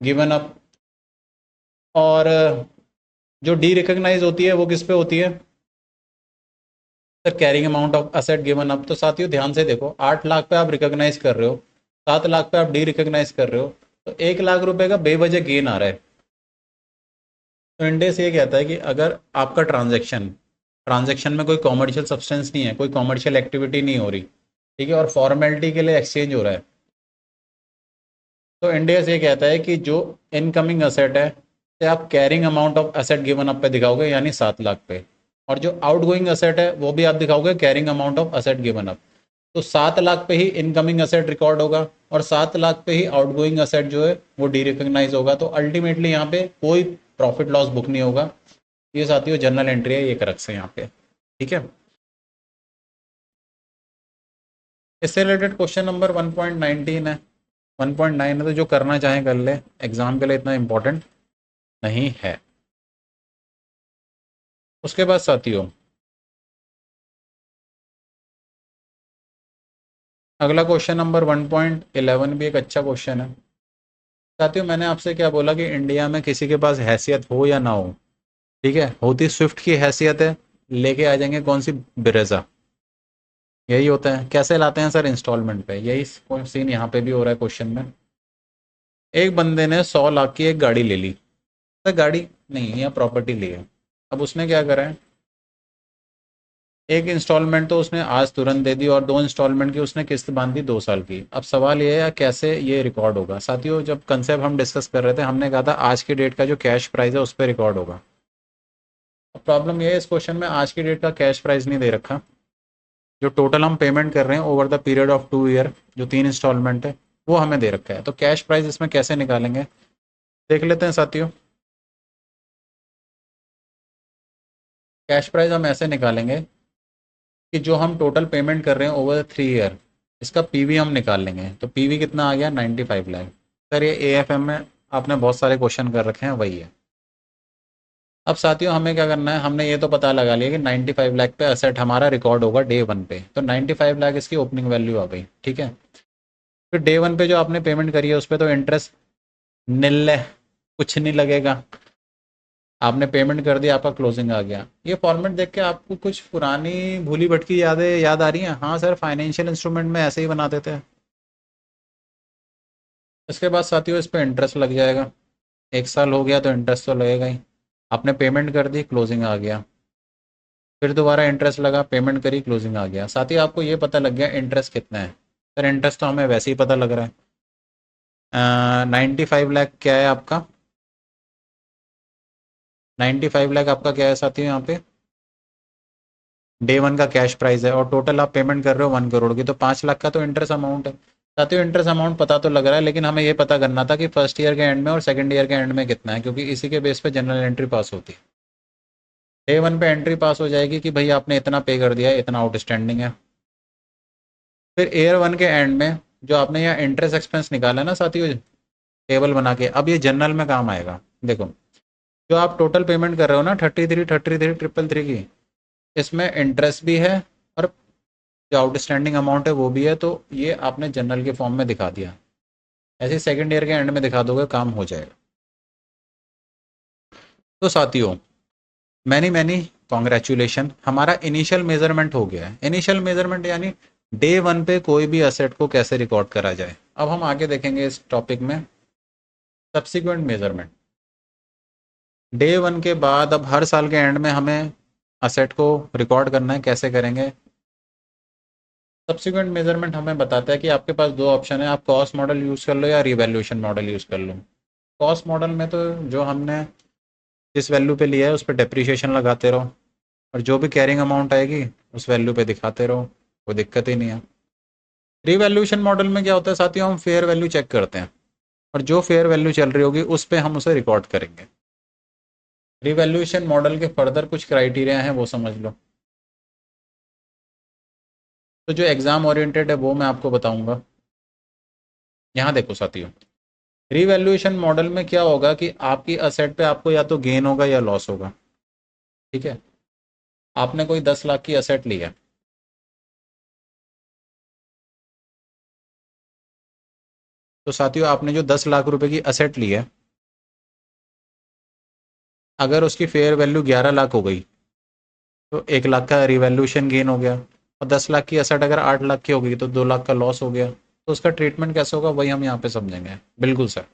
given up, और जो डी रिकॉग्नाइज होती है वो किस पे होती है? Sir carrying amount of asset given up. तो साथियों ध्यान से देखो, 8 लाख पे आप रिकॉग्नाइज कर रहे हो, 7 लाख पे आप डी रिकॉग्नाइज कर रहे हो, तो 1 लाख रुपए का बेवजह गेन आ रहा है। तो इंडेस ये कहता है कि अगर आपका ट्रांजैक्शन ट्रांजैक्शन में कोई कॉमर्शियल सब्सटेंस नहीं है, कोई कॉमर्शियल एक्टिविटी नहीं हो रही, ठीक है, और फॉर्मेलिटी के लिए एक्सचेंज हो रहा है, तो इंडेस ये कहता है कि जो इनकमिंग असेट है से आप carrying amount of asset given up पे दिखाओगे, यानी 7 लाख पे, और जो आउटगोइंग असेट है वो भी आप दिखाओगे carrying amount of asset given up. तो 7 लाख पे ही इनकमिंग असेट रिकॉर्ड होगा और 7 लाख पे ही आउटगोइंग असेट जो है वो डी रिकॉग्नाइज होगा। तो अल्टीमेटली यहाँ पे कोई प्रॉफिट लॉस बुक नहीं होगा। ये साथियों जनरल एंट्री है, ये कर रखे हैं यहाँ पे, ठीक है। इससे रिलेटेड क्वेश्चन नंबर 1.19 है, 1.9 है, तो जो करना चाहें कर ले, एग्जाम के लिए इतना इंपॉर्टेंट नहीं है। उसके बाद साथियों अगला क्वेश्चन नंबर 1.11 भी एक अच्छा क्वेश्चन है। साथियों मैंने आपसे क्या बोला कि इंडिया में किसी के पास हैसियत हो या ना हो, ठीक है, होती स्विफ्ट की हैसियत है, लेके आ जाएंगे कौन सी? ब्रेजा। यही होता है। कैसे लाते हैं सर? इंस्टॉलमेंट पे। यही सीन यहाँ पे भी हो रहा है क्वेश्चन में। एक बंदे ने 100 लाख की एक गाड़ी ले ली, तो गाड़ी नहीं या प्रॉपर्टी ली है। अब उसने क्या करा है, एक इंस्टॉलमेंट तो उसने आज तुरंत दे दी और 2 इंस्टॉलमेंट की उसने किस्त बांधी 2 साल की। अब सवाल ये है कैसे ये रिकॉर्ड होगा? साथियों जब कंसेप्ट हम डिस्कस कर रहे थे हमने कहा था आज की डेट का जो कैश प्राइस है उस पर रिकॉर्ड होगा। अब प्रॉब्लम ये है इस क्वेश्चन में आज की डेट का कैश प्राइस नहीं दे रखा, जो टोटल हम पेमेंट कर रहे हैं over the period of 2 year, जो 3 इंस्टॉलमेंट है वो हमें दे रखा है। तो कैश प्राइस इसमें कैसे निकालेंगे देख लेते हैं साथियों। कैश प्राइस हम ऐसे निकालेंगे कि जो हम टोटल पेमेंट कर रहे हैं ओवर द 3 ईयर, इसका पीवी हम निकाल लेंगे। तो पीवी कितना आ गया? 95 लाख। सर ये एएफएम में आपने बहुत सारे क्वेश्चन कर रखे हैं, वही है। अब साथियों हमें क्या करना है, हमने ये तो पता लगा लिया कि 95 लाख पे असेट हमारा रिकॉर्ड होगा डे 1 पे, तो 95 लाख इसकी ओपनिंग वैल्यू आ गई, ठीक है। फिर डे 1 पे जो आपने पेमेंट करी है उस पर तो इंटरेस्ट निल है, कुछ नहीं लगेगा। आपने पेमेंट कर दिया, आपका क्लोजिंग आ गया। ये फॉर्मेट देख के आपको कुछ पुरानी भूली भटकी यादें याद आ रही हैं? हाँ सर, फाइनेंशियल इंस्ट्रूमेंट में ऐसे ही बना देते हैं। इसके बाद साथियों इस पे इंटरेस्ट लग जाएगा, 1 साल हो गया तो इंटरेस्ट तो लगेगा ही। आपने पेमेंट कर दी, क्लोजिंग आ गया, फिर दोबारा इंटरेस्ट लगा, पेमेंट करी, क्लोजिंग आ गया। साथ ही आपको ये पता लग गया इंटरेस्ट कितना है। सर इंटरेस्ट तो हमें वैसे ही पता लग रहा है, 95 लाख क्या है आपका? 95 लाख आपका क्या है साथियों यहाँ पे? डे 1 का कैश प्राइस है और टोटल आप पेमेंट कर रहे हो 1 करोड़ की, तो 5 लाख का तो इंटरेस्ट अमाउंट है। साथियों इंटरेस्ट अमाउंट पता तो लग रहा है, लेकिन हमें ये पता करना था कि फर्स्ट ईयर के एंड में और सेकंड ईयर के एंड में कितना है, क्योंकि इसी के बेस पे जनरल एंट्री पास होती है। डे 1 पे एंट्री पास हो जाएगी कि भाई आपने इतना पे कर दिया है, इतना आउटस्टैंडिंग है। फिर ईयर 1 के एंड में जो आपने यहाँ इंटरेस्ट एक्सपेंस निकाला है ना साथियों, टेबल बना के, अब ये जनरल में काम आएगा। देखो जो आप टोटल पेमेंट कर रहे हो ना 33 की, इसमें इंटरेस्ट भी है और जो आउटस्टैंडिंग अमाउंट है वो भी है, तो ये आपने जनरल के फॉर्म में दिखा दिया। ऐसे सेकंड ईयर के एंड में दिखा दोगे, काम हो जाएगा। तो साथियों मैनी मैनी कॉन्ग्रेचुलेशन, हमारा इनिशियल मेजरमेंट हो गया है। इनिशियल मेजरमेंट यानी डे 1 पे कोई भी असेट को कैसे रिकॉर्ड करा जाए। अब हम आगे देखेंगे इस टॉपिक में सब्सिक्वेंट मेजरमेंट। डे 1 के बाद अब हर साल के एंड में हमें असेट को रिकॉर्ड करना है, कैसे करेंगे? सब्सिक्वेंट मेजरमेंट हमें बताता है कि आपके पास दो ऑप्शन है, आप कॉस्ट मॉडल यूज़ कर लो या रिवैल्यूएशन मॉडल यूज़ कर लो। कॉस्ट मॉडल में तो जो हमने जिस वैल्यू पे लिया है उस पर डेप्रिसिएशन लगाते रहो, और जो भी कैरिंग अमाउंट आएगी उस वैल्यू पे दिखाते रहो, कोई दिक्कत ही नहीं है। रिवैल्यूएशन मॉडल में क्या होता है साथियों, हम फेयर वैल्यू चेक करते हैं, और जो फेयर वैल्यू चल रही होगी उस पर हम उसे रिकॉर्ड करेंगे। रिवैल्यूएशन मॉडल के फर्दर कुछ क्राइटेरिया हैं वो समझ लो। तो जो एग्ज़ाम ओरिएंटेड है वो मैं आपको बताऊंगा। यहाँ देखो साथियों, रिवैल्यूएशन मॉडल में क्या होगा कि आपकी असेट पे आपको या तो गेन होगा या लॉस होगा। ठीक है, आपने कोई 10 लाख की असेट ली है, तो साथियों आपने जो 10 लाख रुपए की असेट ली है, अगर उसकी फेयर वैल्यू 11 लाख हो गई तो 1 लाख का रिवैल्यूएशन गेन हो गया, और 10 लाख की असेट अगर 8 लाख की हो गई तो 2 लाख का लॉस हो गया। तो उसका ट्रीटमेंट कैसे होगा वही हम यहाँ पे समझेंगे। बिल्कुल सर।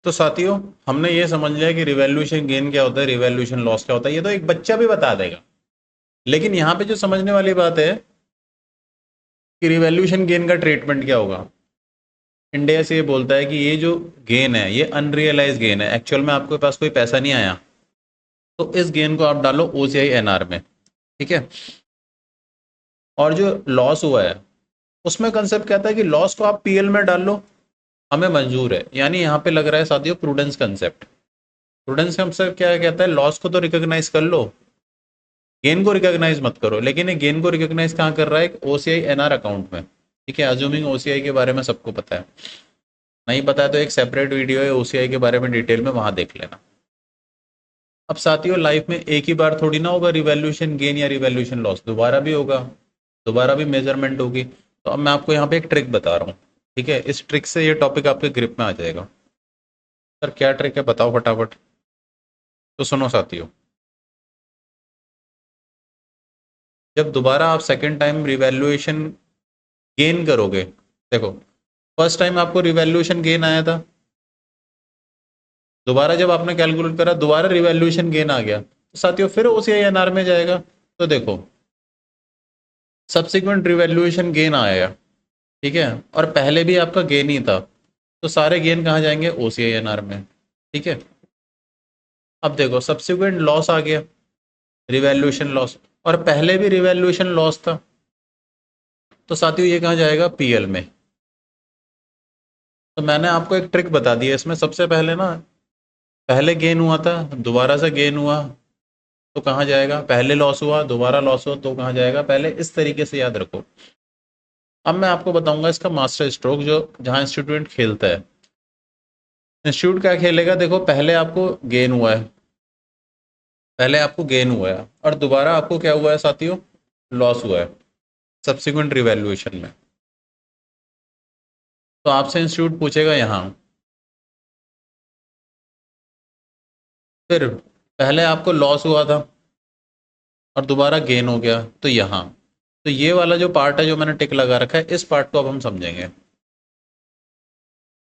तो साथियों हमने ये समझ लिया कि रिवैल्यूएशन गेन क्या होता है, रिवैल्यूएशन लॉस क्या होता है, ये तो एक बच्चा भी बता देगा। लेकिन यहाँ पे जो समझने वाली बात है कि रिवैल्यूएशन गेन का ट्रीटमेंट क्या होगा। इंडिया से ये बोलता है कि ये जो गेन है ये अनरियलाइज गेन है, एक्चुअल में आपके पास कोई पैसा नहीं आया, तो इस गेन को आप डालो ओसीआई एनआर में। ठीक है, और जो लॉस हुआ है उसमें कंसेप्ट कहता है कि लॉस को आप पीएल में डाल लो, हमें मंजूर है। यानी यहाँ पे लग रहा है साथियों प्रूडेंस कंसेप्ट। प्रूडेंस कंसेप्ट क्या कहता है, लॉस को तो रिकॉग्नाइज कर लो, गेन को रिकॉग्नाइज मत करो। लेकिन ये गेन को रिकॉग्नाइज कहाँ कर रहा है, ओसीआई एनआर अकाउंट में। ठीक है, अज्यूमिंग ओसीआई के बारे में सबको पता है, नहीं पता है तो एक सेपरेट वीडियो है ओसीआई के बारे में डिटेल में, वहां देख लेना। अब साथियों लाइफ में एक ही बार थोड़ी ना होगा रिवैल्यूएशन गेन या रिवैल्यूएशन लॉस, दोबारा भी होगा, दोबारा भी मेजरमेंट होगी। तो अब मैं आपको यहाँ पे एक ट्रिक बता रहा हूँ। ठीक है, इस ट्रिक से ये टॉपिक आपके ग्रिप में आ जाएगा। सर क्या ट्रिक है बताओ फटाफट। तो सुनो साथियों, जब दोबारा आप सेकेंड टाइम रिवैल्यूएशन गेन करोगे, देखो फर्स्ट टाइम आपको रिवैल्यूएशन गेन आया था, दोबारा जब आपने कैलकुलेट करा दोबारा रिवैल्यूएशन गेन आ गया, तो साथियों फिर ओसीआई एनआर में जाएगा। तो देखो सब्सिक्वेंट रिवैल्यूएशन गेन आया, ठीक है, और पहले भी आपका गेन ही था, तो सारे गेन कहाँ जाएंगे, ओसीआई एनआर में। ठीक है, अब देखो सब्सिक्वेंट लॉस आ गया, रिवैल्यूएशन लॉस, और पहले भी रिवैल्यूएशन लॉस था, तो साथियों ये कहाँ जाएगा, पीएल में। तो मैंने आपको एक ट्रिक बता दी है इसमें, सबसे पहले ना, पहले गेन हुआ था दोबारा से गेन हुआ तो कहाँ जाएगा, पहले लॉस हुआ दोबारा लॉस हुआ तो कहाँ जाएगा, पहले इस तरीके से याद रखो। अब मैं आपको बताऊंगा इसका मास्टर स्ट्रोक, जो जहाँ इंस्टीट्यूट खेलता है। इंस्टीट्यूट क्या खेलेगा, देखो पहले आपको गेन हुआ है, पहले आपको गेन हुआ है और दोबारा आपको क्या हुआ है साथियों, लॉस हुआ है सब्सिक्वेंट रिवैल्यूएशन में। तो आपसे इंस्टीट्यूट पूछेगा यहाँ, फिर पहले आपको लॉस हुआ था और दोबारा गेन हो गया तो यहाँ, तो ये वाला जो पार्ट है जो मैंने टिक लगा रखा है, इस पार्ट को अब हम समझेंगे।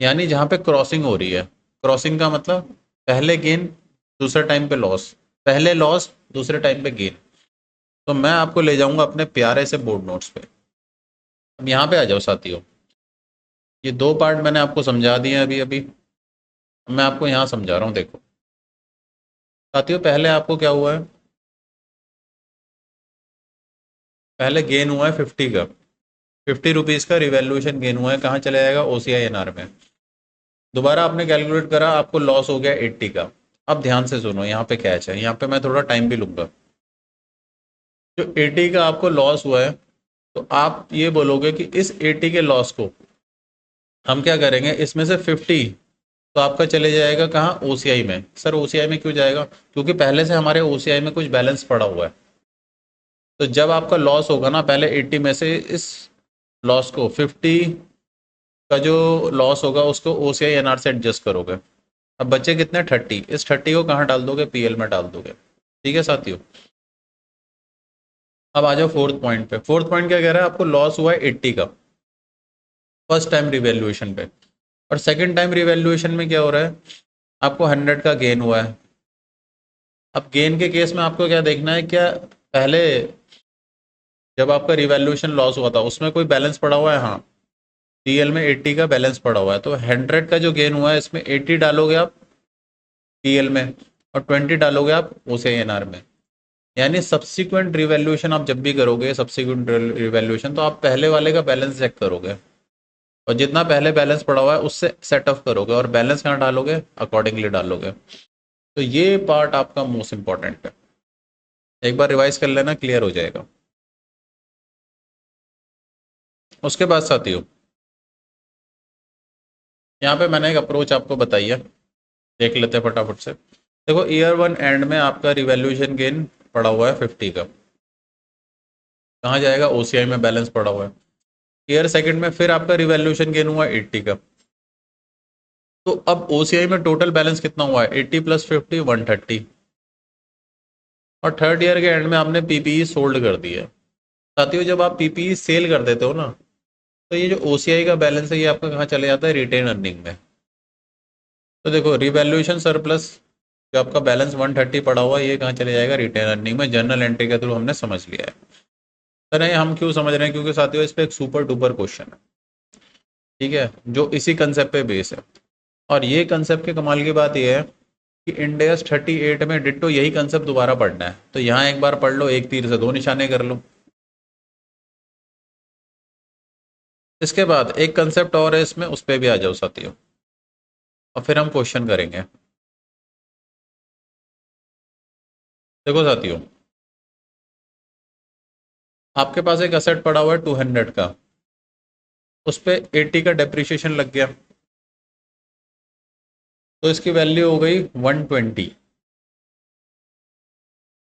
यानी जहाँ पे क्रॉसिंग हो रही है, क्रॉसिंग का मतलब पहले गेन दूसरे टाइम पे लॉस, पहले लॉस दूसरे टाइम पे गेन। तो मैं आपको ले जाऊंगा अपने प्यारे से बोर्ड नोट्स पे। अब यहाँ पे आ जाओ साथियों, ये दो पार्ट मैंने आपको समझा दिए हैं अभी अभी, मैं आपको यहाँ समझा रहा हूँ। देखो साथियों पहले आपको क्या हुआ है, पहले गेन हुआ है 50 का, 50 रुपीज़ का रिवैल्यूएशन गेन हुआ है, कहाँ चले जाएगा, ओसीआई एनआर में। दोबारा आपने कैलकुलेट करा आपको लॉस हो गया 80 का। अब ध्यान से सुनो यहाँ पे कैच है, यहाँ पे मैं थोड़ा टाइम भी लूंगा। जो 80 का आपको लॉस हुआ है, तो आप ये बोलोगे कि इस 80 के लॉस को हम क्या करेंगे, इसमें से 50 तो आपका चले जाएगा कहाँ, ओसीआई में। सर ओसीआई में क्यों जाएगा, क्योंकि पहले से हमारे ओसीआई में कुछ बैलेंस पड़ा हुआ है। तो जब आपका लॉस होगा ना, पहले 80 में से इस लॉस को 50 का जो लॉस होगा उसको ओसीआई एनआर से एडजस्ट करोगे। अब बचे कितने, 30, इस 30 को कहाँ डाल दोगे, पीएल में डाल दोगे। ठीक है साथियों, अब आ जाओ फोर्थ पॉइंट पे। फोर्थ पॉइंट क्या कह रहा है, आपको लॉस हुआ है 80 का फर्स्ट टाइम रिवैल्यूएशन पे, और सेकंड टाइम रिवैल्यूएशन में क्या हो रहा है, आपको 100 का गेन हुआ है। अब गेन के केस में आपको क्या देखना है, क्या पहले जब आपका रिवैल्यूएशन लॉस हुआ था उसमें कोई बैलेंस पड़ा हुआ है, हाँ, टीएल में 80 का बैलेंस पड़ा हुआ है, तो 100 का जो गेन हुआ है इसमें 80 डालोगे आप टीएल में और 20 डालोगे आप ओसीआईएनआर में। यानी सब्सिक्वेंट रिवैल्यूएशन आप जब भी करोगे, सब्सिक्वेंट रिवैल्यूएशन, तो आप पहले वाले का बैलेंस चेक करोगे और जितना पहले बैलेंस पड़ा हुआ है उससे सेट ऑफ करोगे और बैलेंस कहाँ डालोगे, अकॉर्डिंगली डालोगे। तो ये पार्ट आपका मोस्ट इंपॉर्टेंट है, एक बार रिवाइज कर लेना, क्लियर हो जाएगा। उसके बाद साथियों यहाँ पे मैंने एक अप्रोच आपको बताई है, देख लेते हैं फटाफट से। देखो ईयर 1 एंड में आपका रिवैल्यूएशन गेन पड़ा हुआ है 50 का, कहाँ जाएगा, ओसीआई में बैलेंस पड़ा हुआ है। ईयर सेकंड में फिर आपका रिवैल्यूएशन गेन हुआ 80 का, तो अब ओसीआई में टोटल बैलेंस कितना हुआ है, 80 प्लस 50 130। और थर्ड ईयर के एंड में आपने पीपीई सोल्ड कर दी है। साथियों जब आप पीपीई सेल कर देते हो ना, तो ये जो ओसीआई का बैलेंस है ये आपका कहाँ चले जाता है, रिटेन अर्निंग में। तो देखो रिवैल्यूएशन सरप्लस जो आपका बैलेंस 130 पड़ा हुआ है ये कहाँ चले जाएगा, रिटेन अर्निंग में। जर्नल एंट्री के थ्रू हमने समझ लिया है। सर नहीं हम क्यों समझ रहे हैं, क्योंकि साथियों इस पर एक सुपर डुपर क्वेश्चन है, ठीक है, जो इसी कंसेप्ट पे बेस है। और ये कंसेप्ट के कमाल की बात यह है कि इंडेक्स 38 में डिट्टो यही कंसेप्ट दोबारा पढ़ना है, तो यहाँ एक बार पढ़ लो, एक तीर से दो निशाने कर लो। इसके बाद एक कंसेप्ट और है इसमें, उस पर भी आ जाओ साथियों, और फिर हम क्वेश्चन करेंगे। देखो साथियों आपके पास एक असेट पड़ा हुआ है 200 का, उस पर 80 का डेप्रिसिएशन लग गया, तो इसकी वैल्यू हो गई 120।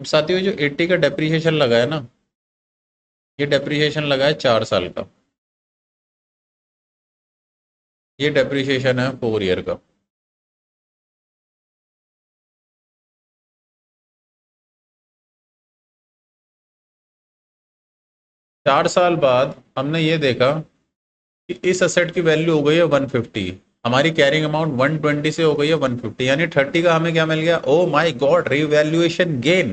अब साथियों जो 80 का डेप्रिसिएशन लगा है ना, ये डेप्रिसिएशन लगा है 4 साल का, ये डेप्रिसिएशन है 4 ईयर का। चार साल बाद हमने ये देखा कि इस असेट की वैल्यू हो गई है 150, हमारी कैरिंग अमाउंट 120 से हो गई है 150, यानी 30 का हमें क्या मिल गया, oh my God, revaluation gain,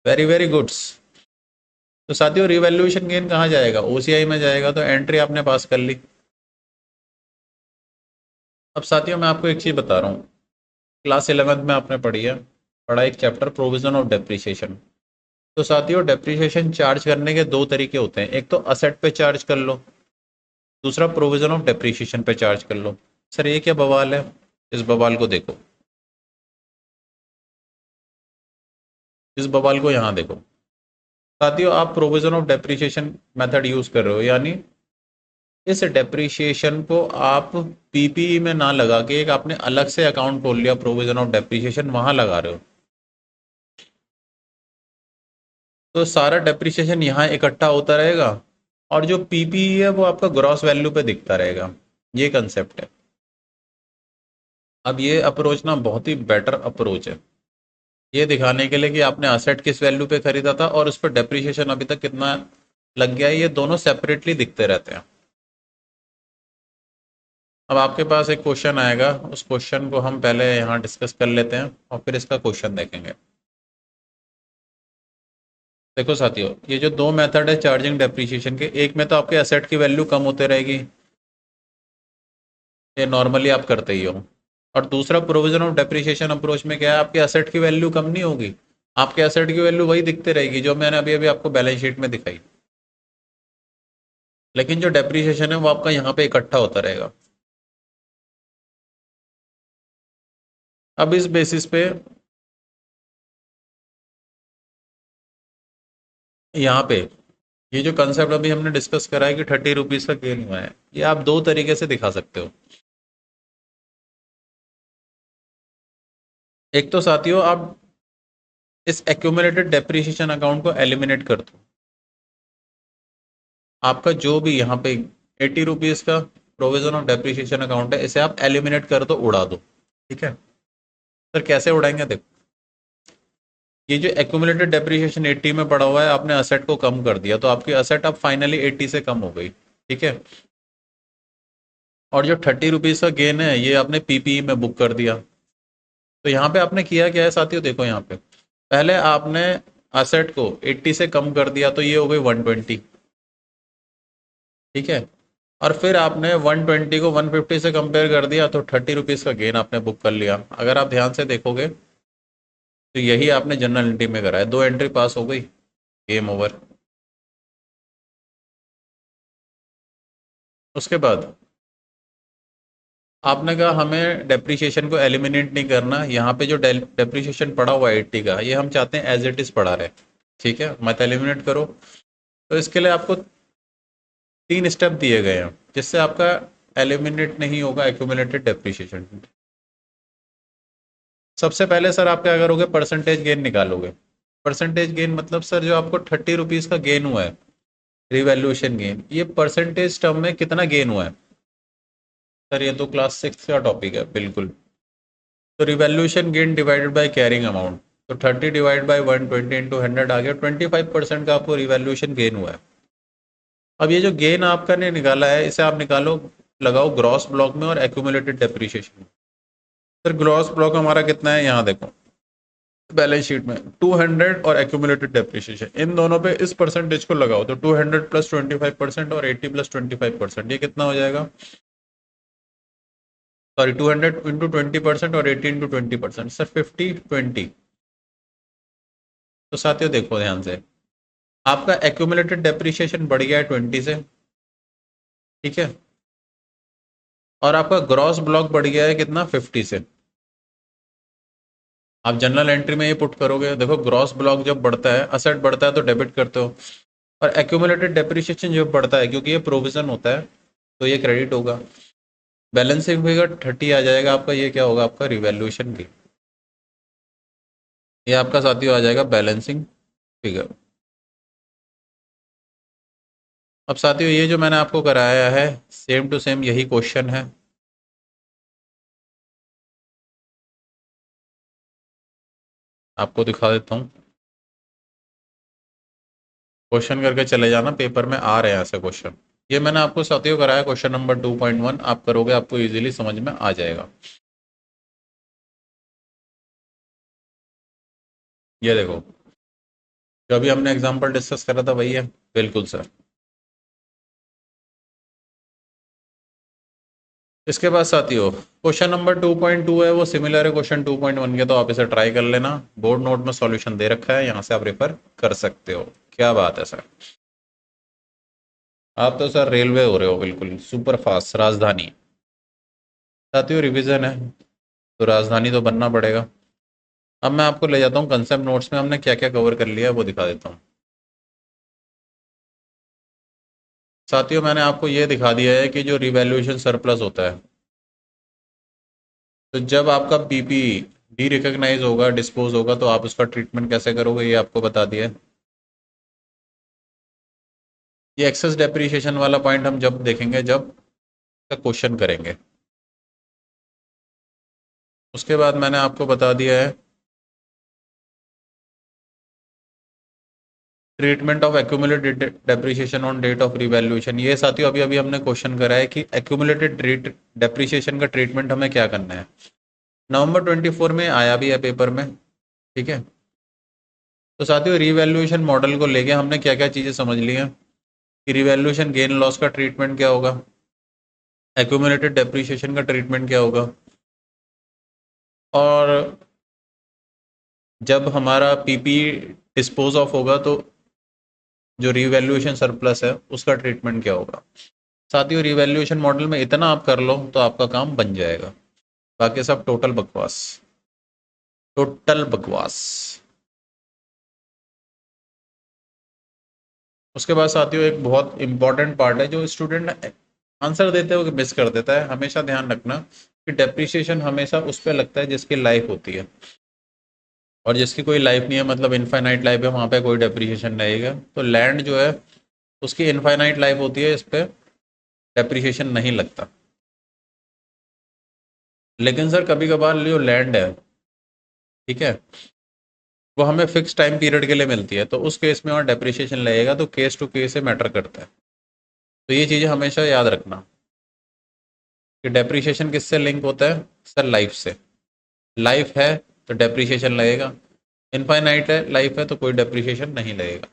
very very goods. तो साथियों रिवैल्यूएशन गेन कहाँ जाएगा, ओसीआई में जाएगा, तो एंट्री आपने पास कर ली। अब साथियों मैं आपको एक चीज बता रहा हूँ, क्लास 11th में आपने पढ़ी है, पढ़ा एक चैप्टर प्रोविजन ऑफ डेप्रिसिएशन। तो साथियों डेप्रिसिएशन चार्ज करने के दो तरीके होते हैं, एक तो असेट पे चार्ज कर लो, दूसरा प्रोविजन ऑफ डेप्रिसिएशन पे चार्ज कर लो। सर ये क्या बवाल है, इस बवाल को देखो, इस बवाल को यहाँ देखो। साथियों आप provision of depreciation method use कर रहे हो, यानी इस डेप्रिसिएशन को आप पीपीई में ना लगा के एक आपने अलग से अकाउंट खोल लिया, प्रोविजन ऑफ डेप्रिसिएशन, वहां लगा रहे हो, तो सारा डेप्रिसिएशन यहाँ इकट्ठा होता रहेगा और जो पीपीई है वो आपका ग्रॉस वैल्यू पे दिखता रहेगा। ये कंसेप्ट है। अब ये अप्रोच ना बहुत ही बेटर अप्रोच है, ये दिखाने के लिए कि आपने असेट किस वैल्यू पे खरीदा था और उस पर डेप्रिसिएशन अभी तक कितना लग गया है, ये दोनों सेपरेटली दिखते रहते हैं। अब आपके पास एक क्वेश्चन आएगा, उस क्वेश्चन को हम पहले यहाँ डिस्कस कर लेते हैं और फिर इसका क्वेश्चन देखेंगे। देखो साथियों ये जो दो मेथड है चार्जिंग डेप्रिसिएशन के, एक में तो आपके असेट की वैल्यू कम होते रहेगी, ये नॉर्मली आप करते ही हो, और दूसरा प्रोविजन ऑफ डेप्रिसिएशन अप्रोच में क्या है, आपके असेट की वैल्यू कम नहीं होगी, आपके असेट की वैल्यू वही दिखते रहेगी जो मैंने अभी अभी आपको बैलेंस शीट में दिखाई, लेकिन जो डेप्रिसिएशन है वो आपका यहाँ पे इकट्ठा होता रहेगा। अब इस बेसिस पे यहाँ पे ये जो कंसेप्ट अभी हमने डिस्कस करा है कि 30 रुपीज का गेन हुआ है, ये आप दो तरीके से दिखा सकते हो। एक तो साथियों आप इस एक्यूमुलेटेड डेप्रिसिएशन अकाउंट को एलिमिनेट कर दो, आपका जो भी यहाँ पे 80 रुपीज का प्रोविजन ऑफ डेप्रिसिएशन अकाउंट है इसे आप एलिमिनेट कर दो, उड़ा दो, ठीक है। सर कैसे उड़ाएंगे, देखो ये जो एक्यूमुलेटेड डेप्रिसिएशन 80 में पड़ा हुआ है, आपने असेट को कम कर दिया, तो आपकी असेट अब फाइनली 80 से कम हो गई, ठीक है। और जो 30 रुपीज का गेन है ये आपने पीपीई में बुक कर दिया। तो यहाँ पे आपने किया क्या है साथियों, देखो यहाँ पे पहले आपने असेट को 80 से कम कर दिया, तो ये हो गई 120, ठीक है। और फिर आपने 120 को 150 से कंपेयर कर दिया तो 30 रुपीज़ का गेन आपने बुक कर लिया। अगर आप ध्यान से देखोगे तो यही आपने जनरल एंट्री में करा है, 2 एंट्री पास हो गई, गेम ओवर। उसके बाद आपने कहा हमें डेप्रिसिएशन को एलिमिनेट नहीं करना, यहाँ पे जो डेप्रिसिएशन पड़ा हुआ है 80 का, ये हम चाहते हैं एज इट इज़ पड़ा रहे। ठीक है, मत एलिमिनेट करो। तो इसके लिए आपको 3 स्टेप दिए गए हैं जिससे आपका एलिमिनेट नहीं होगा एक्यूमुलेटेड डेप्रिसिएशन। सबसे पहले सर आप क्या करोगे, परसेंटेज गेन निकालोगे। परसेंटेज गेन मतलब सर जो आपको 30 रुपीज़ का गेन हुआ है, रिवैल्यूएशन गेन, ये परसेंटेज टर्म में कितना गेन हुआ है। सर ये तो क्लास 6 का टॉपिक है बिल्कुल। तो revaluation gain divided by carrying amount, तो 30 डिवाइड बाय 120 इंटू 100 आ गया, 25% का आपको रिवैल्यूएशन गेन हुआ है। अब ये जो गेन आपका ने निकाला है इसे आप निकालो, लगाओ ग्रॉस ब्लॉक में और accumulated depreciation. Sir gross block हमारा कितना है, यहाँ देखो बैलेंस शीट में 200 और एक्यूमुलेटेड डेप्रिसिएशन, इन दोनों पे इस परसेंटेज को लगाओ, तो 200 प्लस 25% और 80 प्लस 25%, ये कितना हो जाएगा, सॉरी 200 इंटू 20% और 80 इंटू 20%, सर 50/20। तो साथियों देखो ध्यान से, आपका एक्यूमुलेटेड डेप्रिसिएशन बढ़ गया है 20 से, ठीक है, और आपका ग्रॉस ब्लॉक बढ़ गया है कितना, 50 से। आप जनरल एंट्री में ये पुट करोगे, देखो ग्रॉस ब्लॉक जब बढ़ता है, असेट बढ़ता है तो डेबिट करते हो, और एक्यूमुलेटेड डेप्रिसिएशन जब बढ़ता है क्योंकि ये प्रोविजन होता है तो ये क्रेडिट होगा। बैलेंसिंग फिगर 30 आ जाएगा आपका, ये क्या होगा आपका रिवैल्यूएशन भी, ये आपका साथियों आ जाएगा बैलेंसिंग फिगर। अब साथियों ये जो मैंने आपको कराया है सेम टू सेम यही क्वेश्चन है। आपको दिखा देता हूँ, क्वेश्चन करके चले जाना, पेपर में आ रहे हैं ऐसे क्वेश्चन। ये मैंने आपको साथियों कराया क्वेश्चन नंबर 2.1, आप करोगे आपको इजीली समझ में आ जाएगा। ये देखो जो अभी हमने एग्जांपल डिस्कस करा था वही है, बिल्कुल सर। इसके बाद साथियों क्वेश्चन नंबर 2.2 है, वो सिमिलर है क्वेश्चन 2.1 के, तो आप इसे ट्राई कर लेना, बोर्ड नोट में सॉल्यूशन दे रखा है, यहाँ से आप रेफर कर सकते हो। क्या बात है सर, आप तो सर रेलवे हो रहे हो बिल्कुल सुपर फास्ट, राजधानी। साथियों रिवीजन है तो राजधानी तो बनना पड़ेगा। अब मैं आपको ले जाता हूँ कंसेप्ट नोट्स में, हमने क्या क्या कवर कर लिया है वो दिखा देता हूँ। साथियों मैंने आपको ये दिखा दिया है कि जो रिवैल्यूएशन सरप्लस होता है, तो जब आपका पीपी डी रिकॉग्नाइज होगा, डिस्पोज होगा, तो आप उसका ट्रीटमेंट कैसे करोगे ये आपको बता दिया है। ये एक्सेस डेप्रिसिएशन वाला पॉइंट हम जब देखेंगे जब क्वेश्चन करेंगे। उसके बाद मैंने आपको बता दिया है treatment of accumulated depreciation on date of revaluation. ये साथियों अभी अभी हमने क्वेश्चन करा है कि एक्यूमुलेटेड डेप्रिसिएशन का ट्रीटमेंट हमें क्या करना है। नवंबर 24 में आया भी है पेपर में, ठीक है। तो साथियों रिवैल्यूएशन मॉडल को लेके हमने क्या क्या चीज़ें समझ ली हैं कि रिवैल्यूएशन गेन लॉस का ट्रीटमेंट क्या होगा, एक्यूमुलेटेड डेप्रिसिएशन का ट्रीटमेंट क्या होगा, और जब हमारा पीपी डिस्पोज ऑफ होगा तो जो रिवैल्यूएशन सरप्लस है उसका ट्रीटमेंट क्या होगा। साथियों रिवैल्यूएशन मॉडल में इतना आप कर लो तो आपका काम बन जाएगा, बाकी सब टोटल बकवास, टोटल बकवास। उसके बाद साथियों एक बहुत इंपॉर्टेंट पार्ट है जो स्टूडेंट आंसर देते हुए मिस कर देता है, हमेशा ध्यान रखना कि डेप्रिसिएशन हमेशा उस पर लगता है जिसकी लाइफ होती है, और जिसकी कोई लाइफ नहीं है मतलब इनफाइनाइट लाइफ है वहाँ पे कोई डेप्रिसिएशन रहेगा। तो लैंड जो है उसकी इनफाइनाइट लाइफ होती है, इस पर डेप्रिसिएशन नहीं लगता। लेकिन सर कभी कभार जो लैंड है, ठीक है, वो हमें फिक्स टाइम पीरियड के लिए मिलती है, तो उस केस में और डेप्रिसिएशन लगेगा, तो केस टू केस से मैटर करता है। तो ये चीज़ें हमेशा याद रखना कि डेप्रिसिएशन किससे लिंक होता है, सर लाइफ से। लाइफ है तो डेप्रिसिएशन लगेगा, इनफाइनाइट है लाइफ है तो कोई डेप्रिसिएशन नहीं लगेगा।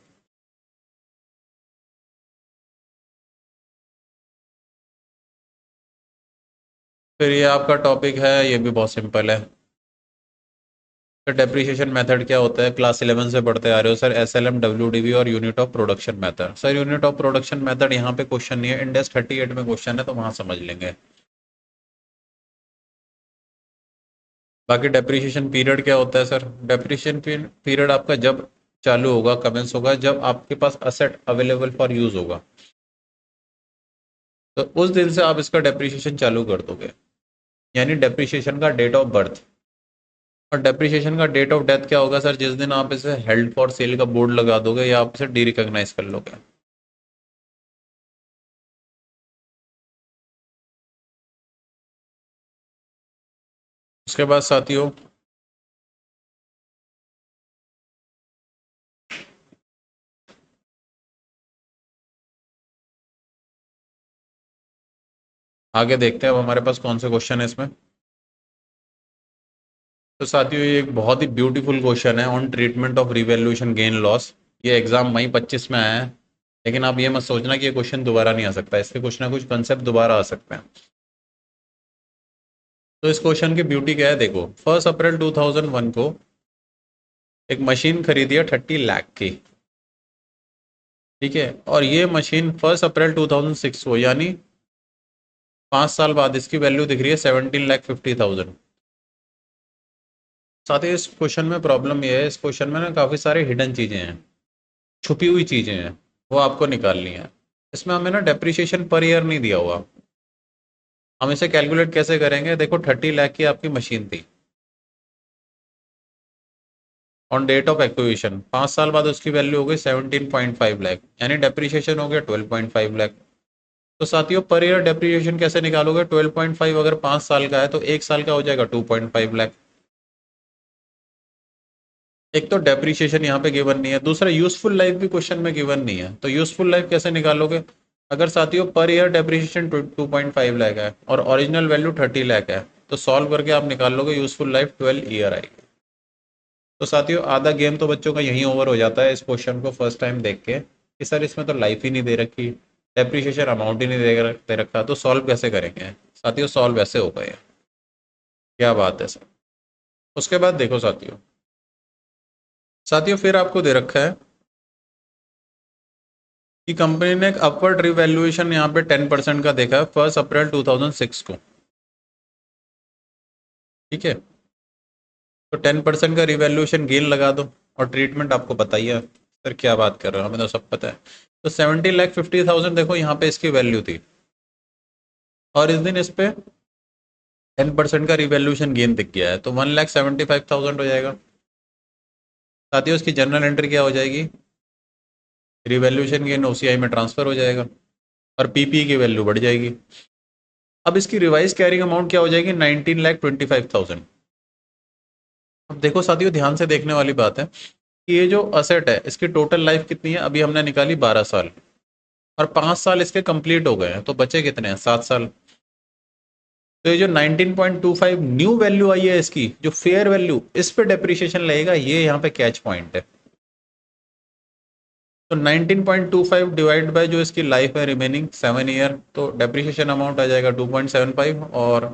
फिर ये आपका टॉपिक है, ये भी बहुत सिंपल है। तो डेप्रिसिएशन मेथड क्या होता है, क्लास 11 से पढ़ते आ रहे हो सर, एसएलएम, डब्ल्यूडीवी और unit of production method. Sir unit of production method यहाँ पे क्वेश्चन नहीं है, इंडेक्स 38 में क्वेश्चन है, तो वहां समझ लेंगे। बाकी डेप्रिसिएशन पीरियड क्या होता है सर, डेप्रिसिएशन पीरियड आपका जब चालू होगा, कमेंस होगा, जब आपके पास असेट अवेलेबल फॉर यूज होगा, तो उस दिन से आप इसका डेप्रिसिएशन चालू कर दोगे, यानी डेप्रिसिएशन का डेट ऑफ बर्थ। और डेप्रिसिएशन का डेट ऑफ डेथ क्या होगा सर, जिस दिन आप इसे हेल्ड फॉर सेल का बोर्ड लगा दोगे या आप इसे डी रिकॉग्नाइज कर लोगे। उसके बाद साथियों, आगे देखते हैं अब हमारे पास कौन से क्वेश्चन है इसमें। तो साथियों ये एक बहुत ही ब्यूटीफुल क्वेश्चन है on treatment of revaluation gain loss. ये एग्जाम मई 25 में आया है, लेकिन आप ये मत सोचना कि ये क्वेश्चन दोबारा नहीं आ सकता, इसके कुछ ना कुछ कंसेप्ट दोबारा आ सकते हैं। तो इस क्वेश्चन की ब्यूटी क्या है, देखो 1 अप्रैल 2001 को एक मशीन खरीदी है 30 लाख की, ठीक है, और ये मशीन 1 अप्रैल 2006 को, यानी 5 साल बाद इसकी वैल्यू दिख रही है 17,50,000। साथ ही इस क्वेश्चन में प्रॉब्लम ये है, इस क्वेश्चन में ना काफ़ी सारे हिडन चीज़ें हैं, छुपी हुई चीज़ें हैं, वो आपको निकालनी है। इसमें हमें ना डेप्रिसिएशन पर ईयर नहीं दिया हुआ, हम इसे कैलकुलेट कैसे करेंगे, देखो 30 लाख की आपकी मशीन थी ऑन डेट ऑफ एक्विजिशन, 5 साल बाद उसकी वैल्यू हो गई 17.5 लाख, यानी डेप्रिसिएशन हो गया 12.5 लाख। तो साथियों पर ईयर डेप्रिसिएशन कैसे निकालोगे, 12.5 अगर 5 साल का है तो एक साल का हो जाएगा 2.5 लाख। एक तो डेप्रिसिएशन यहाँ पे गिवन नहीं है, दूसरा यूजफुल लाइफ भी क्वेश्चन में गिवन नहीं है, तो यूजफुल लाइफ कैसे निकालोगे। अगर साथियों पर ईयर डेप्रिसिएशन 2.5 लाख है और ओरिजिनल वैल्यू 30 लाख है, तो सॉल्व करके आप निकाल लोगे यूजफुल लाइफ 12 ईयर आएगी। तो साथियों आधा गेम तो बच्चों का यहीं ओवर हो जाता है इस क्वेश्चन को फर्स्ट टाइम देख के, कि सर इसमें तो लाइफ ही नहीं दे रखी, डेप्रिसिएशन अमाउंट ही नहीं दे रखा, तो सॉल्व कैसे करेंगे। साथियों सॉल्व ऐसे हो गए, क्या बात है सर। उसके बाद देखो साथियों, साथियों फिर आपको दे रखा है कि कंपनी ने एक अपवर्ड रिवैल्यूएशन यहाँ पे 10% का देखा है 1 अप्रैल 2006 को, ठीक है, तो 10% का रिवैल्यूएशन गेन लगा दो, और ट्रीटमेंट आपको पता ही है सर, क्या बात कर रहे हो, हमें तो सब पता है। तो 17,50,000 देखो यहाँ पे इसकी वैल्यू थी, और इस दिन इस पे 10% का रिवैल्यूएशन गेन दिख गया है, तो 1,75,000 हो जाएगा। साथियों उसकी जनरल एंट्री क्या हो जाएगी, रिवैल्यूएशन गेन ओसीआई में ट्रांसफर हो जाएगा, और पीपी की वैल्यू बढ़ जाएगी। अब इसकी रिवाइज कैरिंग अमाउंट क्या हो जाएगी, 19,25,000। अब देखो साथियों ध्यान से देखने वाली बात है कि ये जो असेट है इसकी टोटल लाइफ कितनी है, अभी हमने निकाली 12 साल, और 5 साल इसके कंप्लीट हो गए हैं, तो बचे कितने हैं, 7 साल। तो ये जो 19.25 न्यू वैल्यू आई है इसकी, जो फेयर वैल्यू, इस पे डेप्रिसिएशन लगेगा, ये यहाँ पे कैच पॉइंट है। तो 19.25 डिवाइड बाय जो इसकी लाइफ है रिमेनिंग 7 ईयर, तो डेप्रिसिएशन अमाउंट आ जाएगा 2.75, और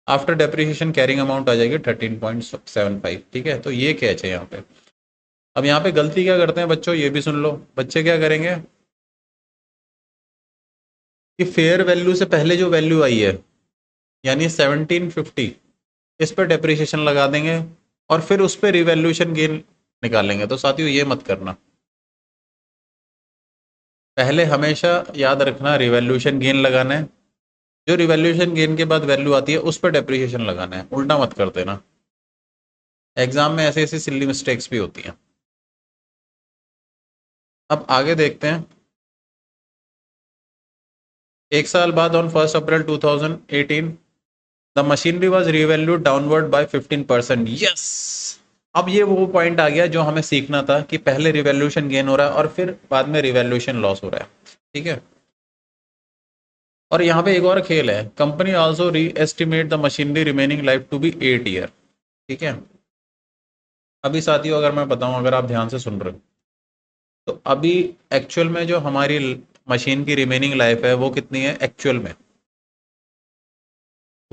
आफ्टर डेप्रिसिएशन कैरिंग अमाउंट आ जाएगी 13.75, ठीक है, तो ये कैच है यहाँ पे। अब यहाँ पे गलती क्या करते हैं बच्चों, ये भी सुन लो, बच्चे क्या करेंगे कि फेयर वैल्यू से पहले जो वैल्यू आई है, यानी 1750, इस पर डेप्रिसिएशन लगा देंगे, और फिर उस पर रिवैल्यूएशन गेन निकालेंगे। तो साथियों ये मत करना, पहले हमेशा याद रखना रिवैल्यूएशन गेन लगाना है, जो रिवैल्यूएशन गेन के बाद वैल्यू आती है उस पर डेप्रिसिएशन लगाना है, उल्टा मत कर देना, एग्जाम में ऐसे ऐसी सिली मिस्टेक्स भी होती हैं। अब आगे देखते हैं, एक साल बाद on 1 April 2018 the machinery was revalued downward by 15%। Yes, अब ये वो पॉइंट आ गया जो हमें सीखना था, कि पहले रिवैल्यूएशन गेन हो रहा है और फिर बाद में रिवैल्यूएशन लॉस हो रहा है, ठीक है। और यहाँ पे एक और खेल है, company also re estimate the machinery remaining life to be 8 year, ठीक है। अभी साथियों अगर मैं बताऊं, अगर आप ध्यान से सुन रहे हो, तो अभी एक्चुअल में जो हमारी मशीन की रिमेनिंग लाइफ है वो कितनी है एक्चुअल में,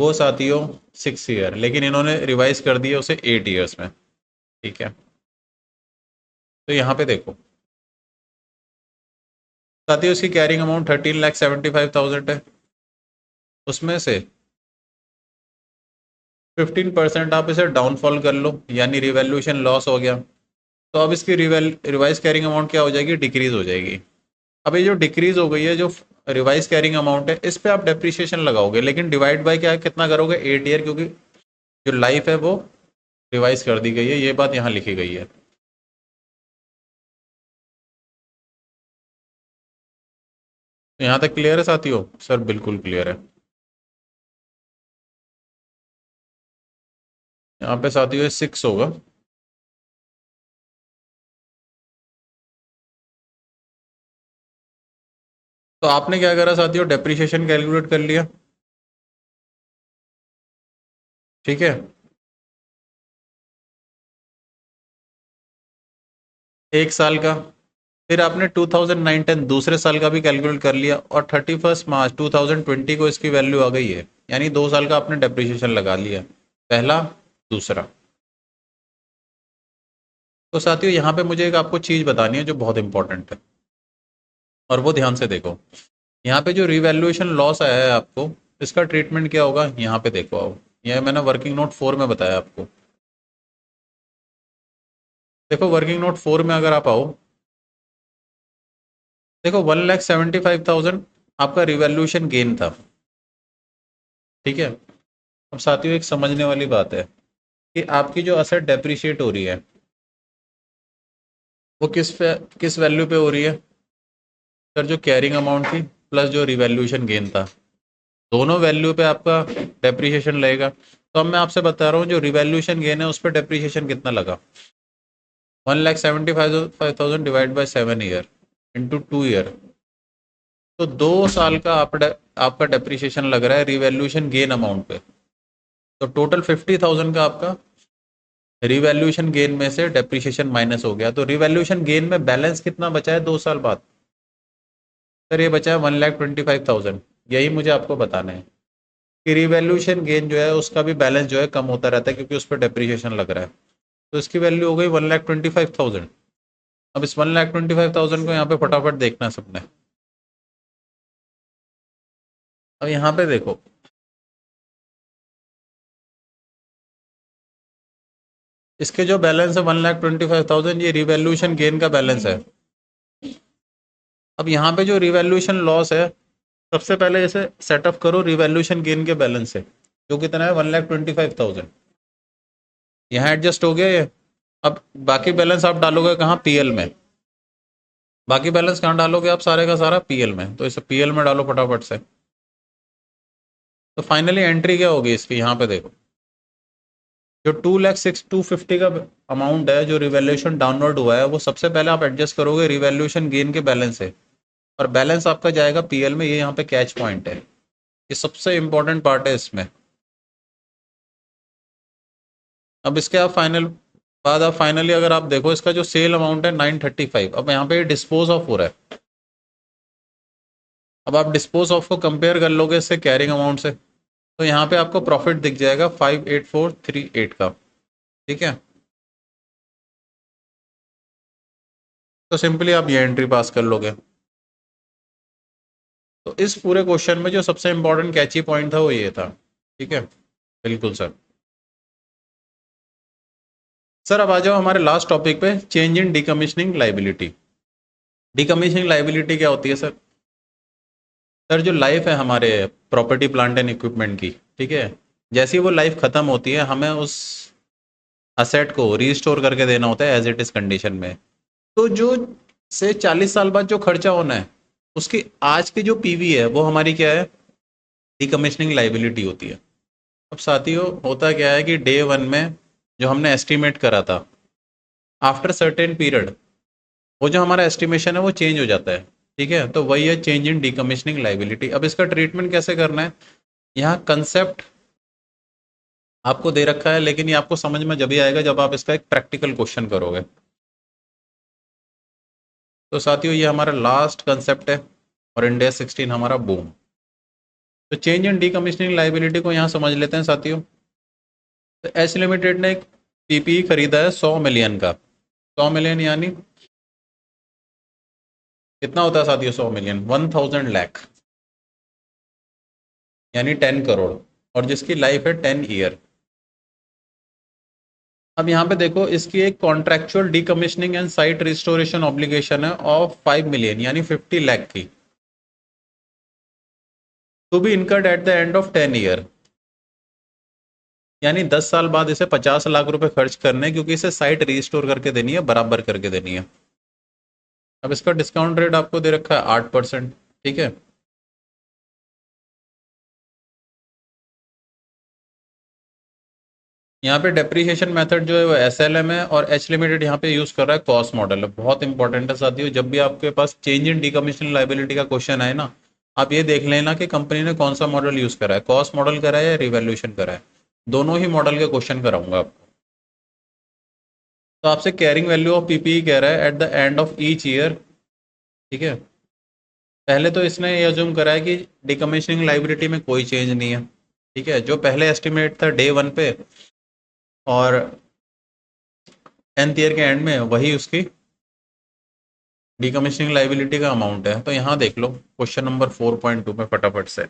वो साथियों 6 ईयर, लेकिन इन्होंने रिवाइज कर दिया उसे 8 ईयर्स में। ठीक है, तो यहाँ पे देखो साथियों, उसकी कैरिंग अमाउंट 13,75,000 है। उसमें से 15% आप इसे डाउनफॉल कर लो, यानी रिवैल्यूएशन लॉस हो गया, तो अब इसकी रिवाइज कैरिंग अमाउंट क्या हो जाएगी, डिक्रीज हो जाएगी। अब ये जो डिक्रीज हो गई है, जो रिवाइज कैरिंग अमाउंट है, इस पे आप डेप्रिसिएशन लगाओगे, लेकिन डिवाइड बाय क्या कितना करोगे, 8 ईयर, क्योंकि जो लाइफ है वो रिवाइज कर दी गई है, ये बात यहाँ लिखी गई है। तो यहाँ तक क्लियर है साथियों? सर बिल्कुल क्लियर है। यहाँ पे साथियों 6 होगा। तो आपने क्या करा साथियों, डेप्रिसिएशन कैलकुलेट कर लिया। ठीक है, 1 साल का, फिर आपने 2009-10 दूसरे साल का भी कैलकुलेट कर लिया, और 31 मार्च 2020 को इसकी वैल्यू आ गई है, यानी 2 साल का आपने डेप्रिसिएशन लगा लिया, पहला दूसरा। तो साथियों यहाँ पे मुझे एक आपको चीज़ बतानी है जो बहुत इंपॉर्टेंट है, और वो ध्यान से देखो। यहाँ पे जो रिवैल्यूएशन लॉस आया है आपको, इसका ट्रीटमेंट क्या होगा, यहाँ पे देखो आओ। यह मैंने वर्किंग नोट 4 में बताया आपको। देखो वर्किंग नोट 4 में अगर आप आओ, देखो 1,75,000 आपका रिवैल्यूएशन गेन था। ठीक है, अब साथियों एक समझने वाली बात है कि आपकी जो असेट डेप्रिशिएट हो रही है, वो किस वैल्यू पे हो रही है सर, जो कैरिंग अमाउंट थी प्लस जो रिवैल्यूएशन गेन था, दोनों वैल्यू पे आपका डेप्रिशिएशन लगेगा। तो अब मैं आपसे बता रहा हूँ, जो रिवैल्यूएशन गेन है उस पर डेप्रिशिएशन कितना लगा, 1,75,000 divide by 7 year into 2 year, तो 2 साल का आपका डेप्रिशिएशन लग रहा है रिवैल्यूएशन गेन अमाउंट पे। तो टोटल 50,000 का आपका रिवैल्यूएशन गेन में से डेप्रिशिएशन माइनस हो गया, तो रिवैल्यूएशन गेन में बैलेंस कितना बचा है 2 साल बाद, सर ये बचा है 1,25,000। यही मुझे आपको बताना है कि रिवैल्यूएशन गेन जो है उसका भी बैलेंस जो है कम होता रहता है, क्योंकि उस पर डेप्रिशिएशन लग रहा है। तो इसकी वैल्यू हो गई 1,25,000। अब इस 1,25,000 को यहाँ पे फटाफट देखना है सबने। अब यहाँ पे देखो, इसके जो बैलेंस है 1,25,000, ये रिवैल्यूएशन गेन का बैलेंस है। अब यहाँ पे जो रिवैल्यूएशन लॉस है, सबसे पहले इसे सेटअप करो रिवैल्यूएशन गेन के बैलेंस से, जो कितना है 1,25,000। यहाँ एडजस्ट हो गया ये। अब बाकी बैलेंस आप डालोगे कहाँ, पीएल में। बाकी बैलेंस कहाँ डालोगे आप, सारे का सारा पीएल में, तो इसे पीएल में डालो फटाफट से। तो फाइनली एंट्री क्या होगी इसकी, यहाँ पे देखो, जो 2,06,250 का अमाउंट है जो रिवैल्यूएशन डाउनवर्ड हुआ है, वो सबसे पहले आप एडजस्ट करोगे रिवैल्यूएशन गेन के बैलेंस से, और बैलेंस आपका जाएगा पीएल में। ये यहाँ पे कैच पॉइंट है, ये सबसे इंपॉर्टेंट पार्ट है इसमें। अब इसके आप फाइनली अगर आप देखो, इसका जो सेल अमाउंट है 935, अब यहाँ पे डिस्पोज ऑफ हो रहा है। अब आप डिस्पोज ऑफ को कंपेयर कर लोगे इससे कैरिंग अमाउंट से, तो यहाँ पे आपको प्रॉफिट दिख जाएगा 58438 का। ठीक है, तो सिंपली आप ये एंट्री पास कर लोगे। तो इस पूरे क्वेश्चन में जो सबसे इंपॉर्टेंट कैची पॉइंट था वो ये था। ठीक है, बिल्कुल सर। सर अब आ जाओ हमारे लास्ट टॉपिक पे, change in decommissioning liability. Decommissioning liability क्या होती है सर? सर जो लाइफ है हमारे प्रॉपर्टी प्लांट एंड इक्विपमेंट की, ठीक है, जैसी वो लाइफ खत्म होती है, हमें उस असेट को रीस्टोर करके देना होता है एज इट इज कंडीशन में। तो जो से 40 साल बाद जो खर्चा होना है, उसकी आज की जो पीवी है वो हमारी क्या है, डीकमीशनिंग लाइबिलिटी होती है। अब साथियों होता क्या है कि डे 1 में जो हमने एस्टिमेट करा था, आफ्टर सर्टेन पीरियड वो जो हमारा एस्टिमेशन है वो चेंज हो जाता है। ठीक है, तो वही है चेंज इन डीकमीशनिंग लाइबिलिटी। अब इसका ट्रीटमेंट कैसे करना है, यहाँ कंसेप्ट आपको दे रखा है, लेकिन ये आपको समझ में जब ही आएगा जब आप इसका एक प्रैक्टिकल क्वेश्चन करोगे। तो साथियों ये हमारा लास्ट कंसेप्ट है, और इंडिया 16 हमारा बूम। तो चेंज इन डीकमीशनिंग लाइबिलिटी को यहाँ समझ लेते हैं साथियों। तो एच लिमिटेड ने एक पीपीई खरीदा है 100 मिलियन का। 100 मिलियन यानी कितना होता है साथियों? 100 मिलियन 1000 लाख, यानी 10 करोड़, और जिसकी लाइफ है 10 ईयर। अब यहाँ पे देखो, इसकी एक contractual decommissioning and site restoration obligation है ऑफ 5 मिलियन यानी 50 लाख की, to be incurred at the end of 10 year, यानी 10 साल बाद इसे 50 लाख रुपए खर्च करने हैं, क्योंकि इसे साइट रिस्टोर करके देनी है, बराबर करके देनी है। अब इसका डिस्काउंट रेट आपको दे रखा है 8%। ठीक है, यहाँ पे डेप्रीशिएशन मेथड जो है वो एसएलएम है, और एच लिमिटेड यहाँ पे यूज कर रहा है कॉस्ट मॉडल। है बहुत इंपॉर्टेंट है साथियों, जब भी आपके पास चेंज इन डीकमीशन लाइबिलिटी का क्वेश्चन आए ना, आप ये देख लेना कि कंपनी ने कौन सा मॉडल यूज करा है, कॉस्ट मॉडल करा है या रिवैल्यूएशन करा है। दोनों ही मॉडल के क्वेश्चन कराऊंगा आपको। तो आपसे कैरिंग वैल्यू ऑफ पीपीई कह रहा है eight the end of each year. ठीक है, पहले तो इसने ये अज्यूम करा है कि डिकमीशनिंग लाइबिलिटी में कोई चेंज नहीं है। ठीक है, जो पहले एस्टिमेट था डे 1 पे और 10th ईयर के एंड में, वही उसकी डिकमीशनिंग लाइबिलिटी का अमाउंट है। तो यहाँ देख लो क्वेश्चन नंबर 4.2 में फटाफट से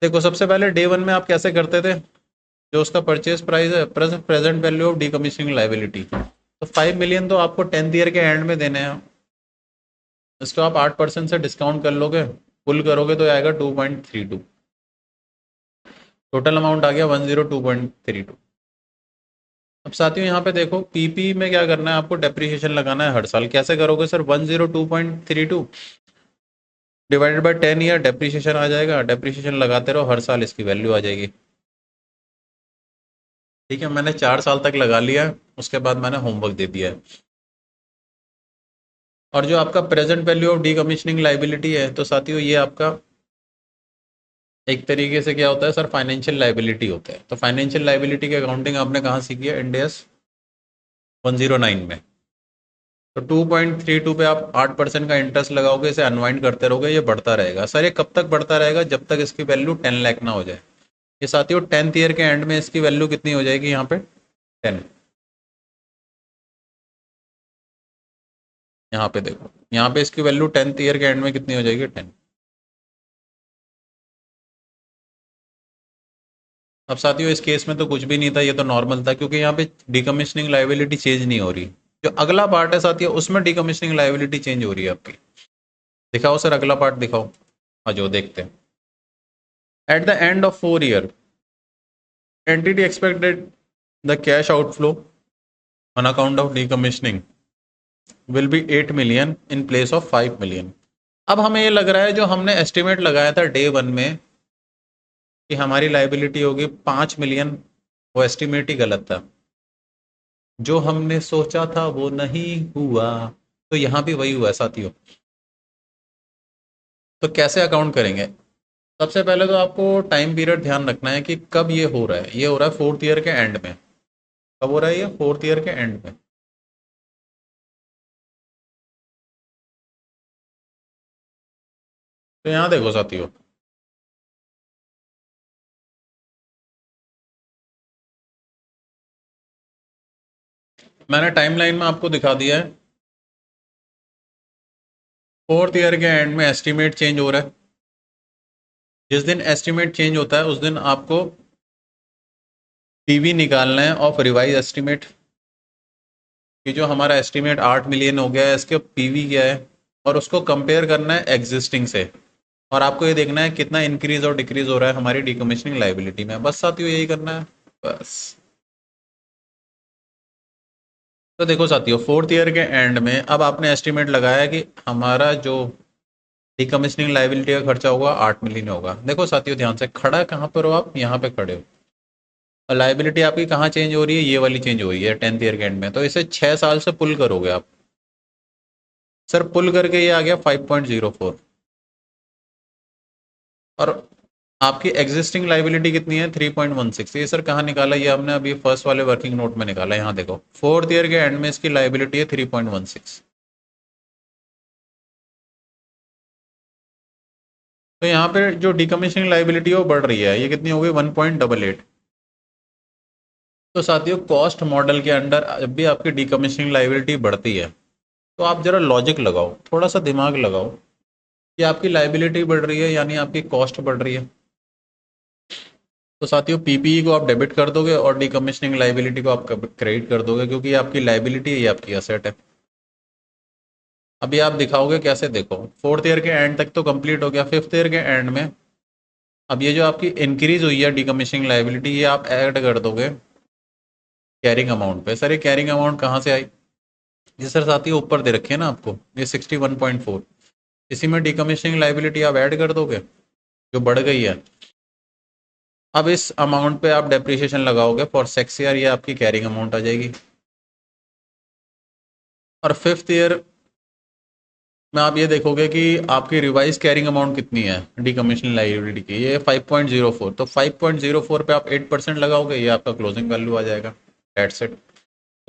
देखो। सबसे पहले डे 1 में आप कैसे करते थे? जो उसका परचेज प्राइस है, present value of decommissioning liability, तो 5 मिलियन तो आपको 10th ईयर के एंड में देने हैं। इसको आप 8% से डिस्काउंट कर लोगे, पुल करोगे तो आएगा 2.32, टोटल अमाउंट आ गया 102.32। अब साथियों यहाँ पे देखो, पीपी में क्या करना है, आपको डेप्रिसिएशन लगाना है हर साल। कैसे करोगे sir? 102.32 divided by 10 year, depreciation आ जाएगा। डेप्रिसिएशन लगाते रहो, हर साल इसकी वैल्यू आ जाएगी। ठीक है, मैंने 4 साल तक लगा लिया है, उसके बाद मैंने होमवर्क दे दिया है। और जो आपका present value of decommissioning liability है, तो साथियों ये आपका एक तरीके से क्या होता है सर? फाइनेंशियल लाइबिलिटी होता है। तो फाइनेंशियल लाइबिलिटी की अकाउंटिंग आपने कहाँ सीखी है? इंड एस 109 में। तो 2.32 पे आप 8% का इंटरेस्ट लगाओगे, इसे अनवाइंड करते रहोगे, ये बढ़ता रहेगा। सर ये कब तक बढ़ता रहेगा? जब तक इसकी वैल्यू 10 लाख ना हो जाए। ये साथियों 10th ईयर के एंड में इसकी वैल्यू कितनी हो जाएगी? यहाँ पे 10। यहाँ पे देखो, यहाँ पे इसकी वैल्यू 10th ईयर के एंड में कितनी हो जाएगी? 10। अब साथियों इस केस में तो कुछ भी नहीं था, ये तो नॉर्मल था, क्योंकि यहाँ पे डिकमीशनिंग लाइबिलिटी चेंज नहीं हो रही। जो अगला पार्ट है साथियों, उसमें डिकमीशनिंग लाइबिलिटी चेंज हो रही है आपकी। दिखाओ सर, अगला पार्ट दिखाओ। हाँ, जो देखते हैं, eight the end of 4 year entity expected the cash outflow on account of decommissioning will be 8 million in place of 5 million। अब हमें ये लग रहा है, जो हमने एस्टिमेट लगाया था डे 1 में कि हमारी लाइबिलिटी होगी 5 मिलियन, वो एस्टिमेट ही गलत था। जो हमने सोचा था वो नहीं हुआ। तो यहाँ भी वही हुआ है साथियों। तो कैसे अकाउंट करेंगे? सबसे पहले तो आपको टाइम पीरियड ध्यान रखना है कि कब ये हो रहा है। ये हो रहा है 4th ईयर के एंड में। कब हो रहा है ये? 4th ईयर के एंड में। तो यहाँ देखो साथियों, मैंने टाइमलाइन में आपको दिखा दिया है। 4th ईयर के एंड में एस्टिमेट चेंज हो रहा है। जिस दिन एस्टिमेट चेंज होता है उस दिन आपको पीवी निकालना है ऑफ रिवाइज एस्टिमेट, कि जो हमारा एस्टिमेट 8 मिलियन हो गया है, इसके पीवी क्या है, और उसको कंपेयर करना है एग्जिस्टिंग से। और आपको ये देखना है कितना इंक्रीज और डिक्रीज हो रहा है हमारी डिकमीशनिंग लाइबिलिटी में। बस साथियों यही करना है, बस। तो देखो साथियों, 4th ईयर के एंड में अब आपने एस्टिमेट लगाया कि हमारा जो डिकमीशनिंग लाइबिलिटी का खर्चा होगा 8 मिलियन होगा। देखो साथियों ध्यान से, खड़ा कहाँ पर हो आप? यहाँ पे खड़े हो। और लाइबिलिटी आपकी कहाँ चेंज हो रही है? ये वाली चेंज हो रही है 10th ईयर के एंड में। तो इसे 6 साल से पुल करोगे आप। सर पुल करके ये आ गया 5.04। और आपकी एग्जिस्टिंग लाइबिलिटी कितनी है? 3.16। ये सर कहाँ निकाला? ये हमने अभी फर्स्ट वाले वर्किंग नोट में निकाला। यहाँ देखो, 4th ईयर के एंड में इसकी लाइबिलिटी है 3.16। तो यहाँ पे जो डिकमीशनिंग लाइबिलिटी है वो बढ़ रही है, ये कितनी हो गई 1.88। तो साथियों कॉस्ट मॉडल के अंडर जब भी आपकी डिकमीशनिंग लाइबिलिटी बढ़ती है तो आप जरा लॉजिक लगाओ, थोड़ा सा दिमाग लगाओ कि आपकी लाइबिलिटी बढ़ रही है यानी आपकी कॉस्ट बढ़ रही है। तो साथियों पीपीई को आप डेबिट कर दोगे और डिकमीशनिंग लाइबिलिटी को आप क्रेडिट कर दोगे, क्योंकि ये आपकी लाइबिलिटी है, ये आपकी असेट है। अभी आप दिखाओगे कैसे, देखो फोर्थ ईयर के एंड तक तो कंप्लीट हो गया, फिफ्थ ईयर के एंड में अब ये जो आपकी इंक्रीज हुई है डिकमीशनिंग लाइबिलिटी, ये आप ऐड कर दोगे कैरिंग अमाउंट पे। सर ये कैरिंग अमाउंट कहाँ से आई? ये सर साथियों ऊपर दे रखे हैं ना आपको, ये 61.4, इसी में डिकमीशनिंग लाइबिलिटी आप ऐड कर दोगे जो बढ़ गई है। अब इस अमाउंट पे आप डेप्रिसिएशन लगाओगे फॉर 6 ईयर, ये आपकी कैरिंग अमाउंट आ जाएगी। और फिफ्थ ईयर में आप ये देखोगे कि आपकी रिवाइज कैरिंग अमाउंट कितनी है डिकमीशनिंग लायबिलिटी की, ये 5.04। तो 5.04 पे आप 8% लगाओगे, ये आपका क्लोजिंग वैल्यू आ जाएगा। That's it.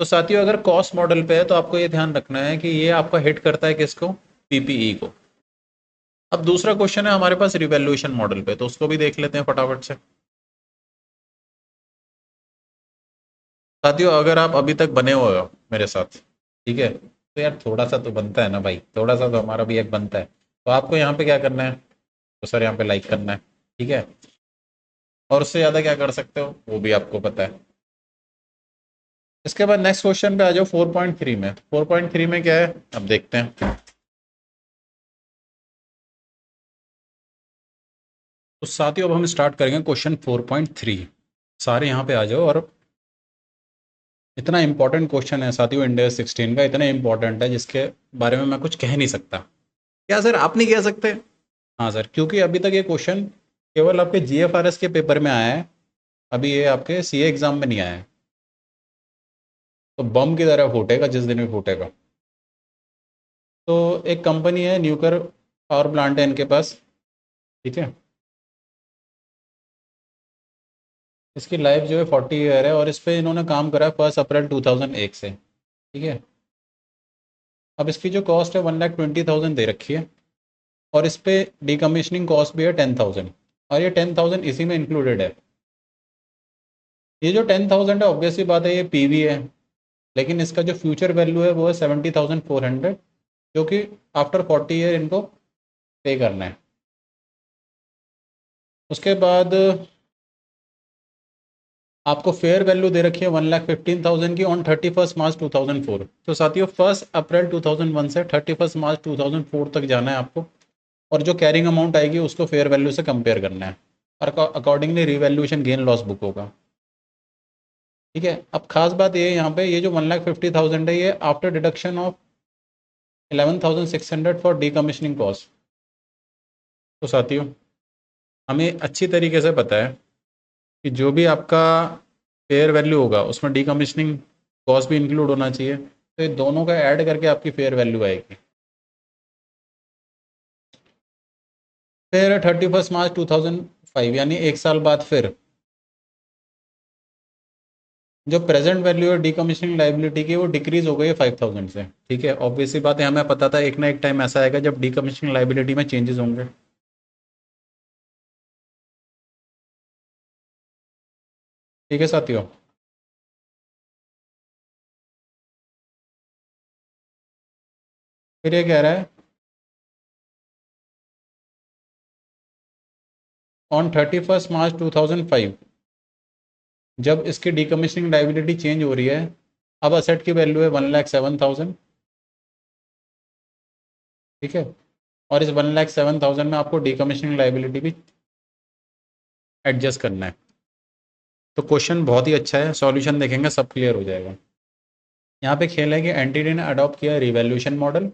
तो साथियों अगर कॉस्ट मॉडल पे है तो आपको ये ध्यान रखना है कि ये आपका हिट करता है किसको? पीपीई को। अब दूसरा क्वेश्चन है हमारे पास रिवैल्यूएशन मॉडल पे, तो उसको भी देख लेते हैं फटाफट से। साथियों अगर आप अभी तक बने हुए हो मेरे साथ, ठीक है, तो यार थोड़ा सा तो बनता है ना भाई, थोड़ा सा तो हमारा भी एक बनता है। तो आपको यहाँ पे क्या करना है? तो सर यहाँ पे लाइक करना है, ठीक है, और उससे ज़्यादा क्या कर सकते हो वो भी आपको पता है। इसके बाद नेक्स्ट क्वेश्चन पे आ जाओ 4.3 में। 4.3 में क्या है अब देखते हैं। तो साथियों अब हम स्टार्ट करेंगे क्वेश्चन 4.3। सारे यहाँ पे आ जाओ। और इतना इंपॉर्टेंट क्वेश्चन है साथियों इंडिया 16 का, इतना इंपॉर्टेंट है जिसके बारे में मैं कुछ कह नहीं सकता। क्या सर आप नहीं कह सकते? हाँ सर, क्योंकि अभी तक ये क्वेश्चन केवल आपके जीएफआरएस के पेपर में आया है, अभी ये आपके सीए एग्जाम में नहीं आया है। तो बम की तरह फूटेगा जिस दिन भी फूटेगा। तो एक कंपनी है न्यूकर पावर प्लांट है इनके पास, ठीक है, इसकी लाइफ जो है 40 ईयर है और इस पर इन्होंने काम करा है 1 अप्रैल 2001 से, ठीक है। अब इसकी जो कॉस्ट है 1,20,000 दे रखी है और इस पर डिकमीशनिंग कॉस्ट भी है 10,000, और ये 10,000 इसी में इंक्लूडेड है। ये जो 10,000 है ऑब्वियसली बात है ये पीवी है, लेकिन इसका जो फ्यूचर वैल्यू है वो है 70,400, जो कि आफ्टर 40 ईयर इनको पे करना है। उसके बाद आपको फेयर वैल्यू दे रखी है 1,15,000 की ऑन 31 मार्च 2004। तो साथियों 1 अप्रैल 2001 से 31 मार्च 2004 तक जाना है आपको, और जो कैरिंग अमाउंट आएगी उसको फेयर वैल्यू से कंपेयर करना है, और accordingly revaluation gain loss book होगा, ठीक है। अब खास बात ये है यहाँ पे, ये जो 1,50,000 है ये after deduction of 11,600 for decommissioning cost. तो साथियों हमें अच्छी तरीके से पता है कि जो भी आपका फेयर वैल्यू होगा उसमें डीकमीशनिंग कॉस्ट भी इंक्लूड होना चाहिए, तो ये दोनों का ऐड करके आपकी फेयर वैल्यू आएगी। फिर 31 मार्च 2005 यानी एक साल बाद फिर जो प्रेजेंट वैल्यू है डीकमीशनिंग लाइबिलिटी की वो डिक्रीज हो गई है 5,000 से, ठीक है। ऑब्वियसली बात है हमें पता था एक ना एक टाइम ऐसा आएगा जब डीकमीशनिंग लाइबिलिटी में चेंजेस होंगे। ठीक है साथियों। फिर ये कह रहा है ऑन 31 मार्च 2005 जब इसकी डीकमीशनिंग लाइबिलिटी चेंज हो रही है, अब असेट की वैल्यू है 1,07,000, ठीक है, और इस 1,07,000 में आपको डीकमीशनिंग लाइबिलिटी भी एडजस्ट करना है। तो क्वेश्चन बहुत ही अच्छा है, सॉल्यूशन देखेंगे सब क्लियर हो जाएगा। यहाँ पे खेल है कि एंटिटी ने अडॉप्ट किया रिवैल्यूएशन मॉडल,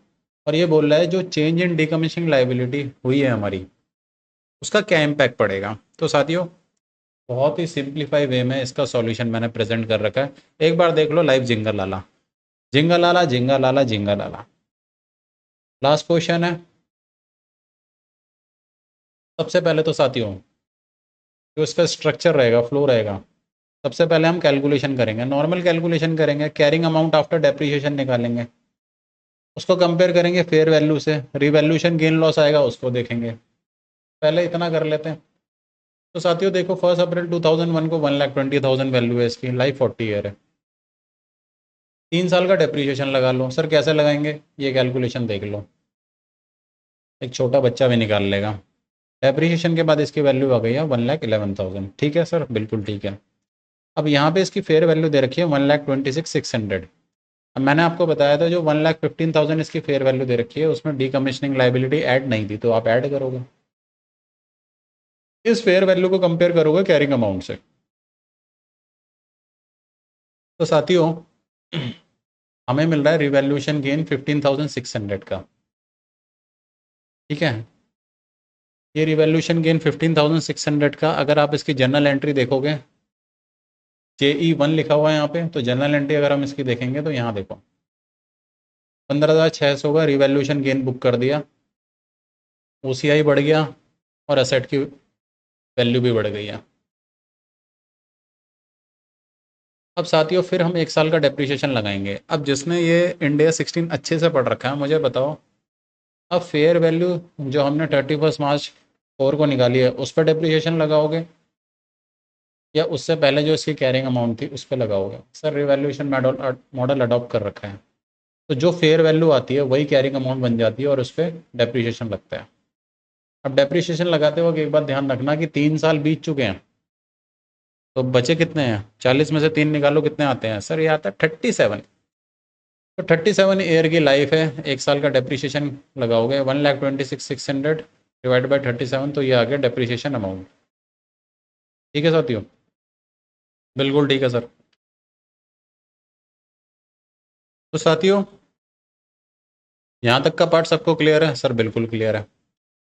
और ये बोल रहा है जो चेंज इन डीकमीशनिंग लाइबिलिटी हुई है हमारी उसका क्या इम्पैक्ट पड़ेगा। तो साथियों बहुत ही सिंप्लीफाई वे में इसका सॉल्यूशन मैंने प्रेजेंट कर रखा है, एक बार देख लो लाइव जिंगा लाला जिंगा लाला जिंगा लाला जिंगा लाला। लास्ट क्वेश्चन है। सबसे पहले तो साथियों जो इसका स्ट्रक्चर रहेगा, फ्लो रहेगा, सबसे पहले हम कैलकुलेशन करेंगे, नॉर्मल कैलकुलेशन करेंगे, कैरिंग अमाउंट आफ्टर डेप्रिसिएशन निकालेंगे, उसको कंपेयर करेंगे फेयर वैल्यू से, रिवैल्यूएशन गेन लॉस आएगा उसको देखेंगे, पहले इतना कर लेते हैं। तो साथियों देखो 1 अप्रैल 2001 को 1,20,000 वैल्यू है इसकी, लाइफ 40 ईयर है। 3 साल का डेप्रीशिएशन लगा लो। सर कैसे लगाएंगे, ये कैलकुलेशन देख लो, एक छोटा बच्चा भी निकाल लेगा। डेप्रीशिएशन के बाद इसकी वैल्यू आ गई है 1,11,000। ठीक है सर, बिल्कुल ठीक है। अब यहाँ पे इसकी फेयर वैल्यू दे रखी है 1,26,600। अब मैंने आपको बताया था जो 1,15,000 इसकी फेयर वैल्यू दे रखी है उसमें डीकमीशनिंग लाइबिलिटी ऐड नहीं थी, तो आप ऐड करोगे, इस फेयर वैल्यू को कंपेयर करोगे कैरिंग अमाउंट से। तो साथियों हमें मिल रहा है रिवैल्यूएशन गेन 15,600 का। ठीक है, ये रिवैल्यूएशन गेन 15,600 का अगर आप इसकी जर्नल एंट्री देखोगे, JE1 लिखा हुआ है यहाँ पे, तो जर्नल एंट्री अगर हम इसकी देखेंगे तो यहाँ देखो 15,600 का रिवैल्यूएशन गेन बुक कर दिया, OCI बढ़ गया और असेट की वैल्यू भी बढ़ गई है। अब साथियों फिर हम 1 साल का डेप्रीशिएशन लगाएंगे। अब जिसने ये इंडिया 16 अच्छे से पढ़ रखा है मुझे बताओ, अब फेयर वैल्यू जो हमने 31 मार्च 4 को निकाली है उस पर डेप्रीशिएशन लगाओगे या उससे पहले जो इसकी कैरिंग अमाउंट थी उस पर लगाओगे? सर रिवैल्यूएशन मॉडल अडॉप्ट कर रखा है, तो जो फेयर वैल्यू आती है वही कैरिंग अमाउंट बन जाती है और उस पर डेप्रीशिएशन लगता है। अब डेप्रीशिएशन लगाते वक्त एक बात ध्यान रखना कि 3 साल बीत चुके हैं, तो बचे कितने हैं? 40 में से 3 निकालो, कितने आते हैं? सर ये आता है 37। तो 37 ईयर की लाइफ है, 1 साल का डेप्रीशिएशन लगाओगे 1,26,600 डिवाइड बाई 37, तो ये आ गया डेप्रीशिएशन अमाउंट। ठीक है साथियों, बिल्कुल ठीक है सर। तो साथियों यहाँ तक का पार्ट सबको क्लियर है? सर बिल्कुल क्लियर है।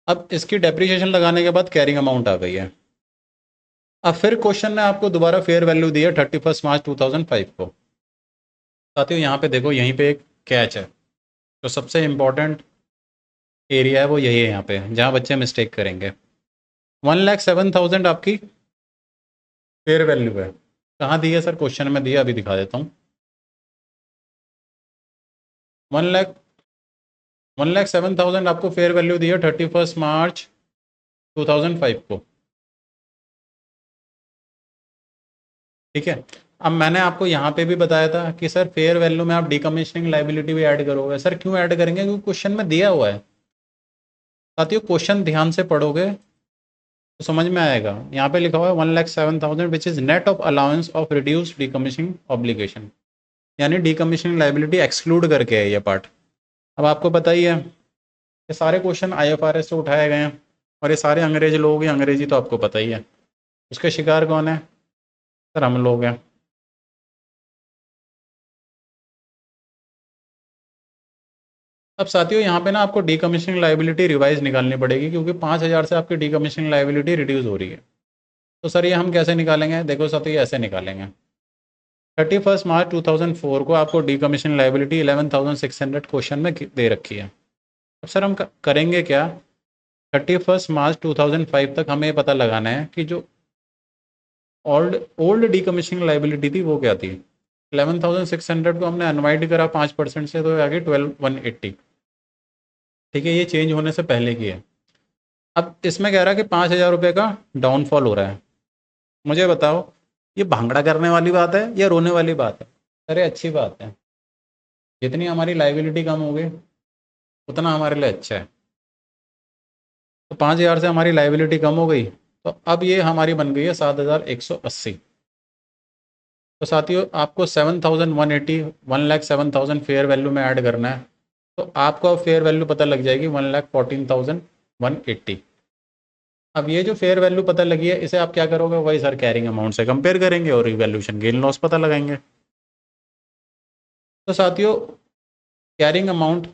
अब इसकी डेप्रीशिएशन लगाने के बाद कैरिंग अमाउंट आ गई है। अब फिर क्वेश्चन ने आपको दोबारा फेयर वैल्यू दी है 31 मार्च 2005 को। साथियों यहाँ पे देखो, यहीं पे एक कैच है, तो सबसे इम्पोर्टेंट एरिया है वो यही है यहाँ पे जहाँ बच्चे मिस्टेक करेंगे। 1,07,000 आपकी फेयर वैल्यू है, कहाँ दी है सर? क्वेश्चन में दिया, अभी दिखा देता हूँ। 1,07,000 आपको फेयर वैल्यू दी है 31 मार्च 2005 को। ठीक है, अब मैंने आपको यहाँ पे भी बताया था कि सर फेयर वैल्यू में आप डीकमीशनिंग लाइबिलिटी भी ऐड करोगे। सर क्यों ऐड करेंगे? क्योंकि क्वेश्चन में दिया हुआ है। साथियों क्वेश्चन ध्यान से पढ़ोगे तो समझ में आएगा। यहाँ पे लिखा हुआ है 1,07,000 which is net of allowance of reduced decommissioning obligation, यानी डीकमीशनिंग लाइबिलिटी एक्सक्लूड करके है ये पार्ट। अब आपको पता ही है ये सारे क्वेश्चन IFRS से उठाए गए हैं और ये सारे अंग्रेज लोग हैं, अंग्रेजी तो आपको पता ही है। उसके शिकार कौन है? सर हम लोग हैं। अब साथियों यहाँ पे ना आपको डीकमीशनिंग लाइबिलिटी रिवाइज निकालनी पड़ेगी क्योंकि 5,000 से आपकी डीकमीशनिंग लाइबिलिटी रिड्यूस हो रही है। तो सर ये हम कैसे निकालेंगे? देखो साथियों ये ऐसे निकालेंगे। 31 मार्च 2004 को आपको डीकमीशनिंग लाइबिलिटी 11,600 क्वेश्चन में दे रखी है। अब सर हम करेंगे क्या? 31 मार्च 2005 तक हमें पता लगाना है कि जो ओल्ड डीकमीशनिंग लाइबिलिटी थी वो क्या थी। 11,600 को हमने अनवाइड करा 5% से, तो आगे 12,180। ठीक है, ये चेंज होने से पहले की है। अब इसमें कह रहा है कि 5,000 रुपये का डाउनफॉल हो रहा है। मुझे बताओ ये भांगड़ा करने वाली बात है या रोने वाली बात है? अरे अच्छी बात है, जितनी हमारी लाइबिलिटी कम होगी उतना हमारे लिए अच्छा है। तो 5,000 से हमारी लाइबिलिटी कम हो गई, तो अब ये हमारी बन गई है 7,180। तो साथियों आपको 7,180 1,07,000 फेयर वैल्यू में ऐड करना है, तो आपको अब फेयर वैल्यू पता लग जाएगी 1,14,180। अब ये जो फेयर वैल्यू पता लगी है इसे आप क्या करोगे? वही सर कैरिंग अमाउंट से कंपेयर करेंगे और रिवैल्यूएशन गेन लॉस पता लगाएंगे। तो साथियों कैरिंग अमाउंट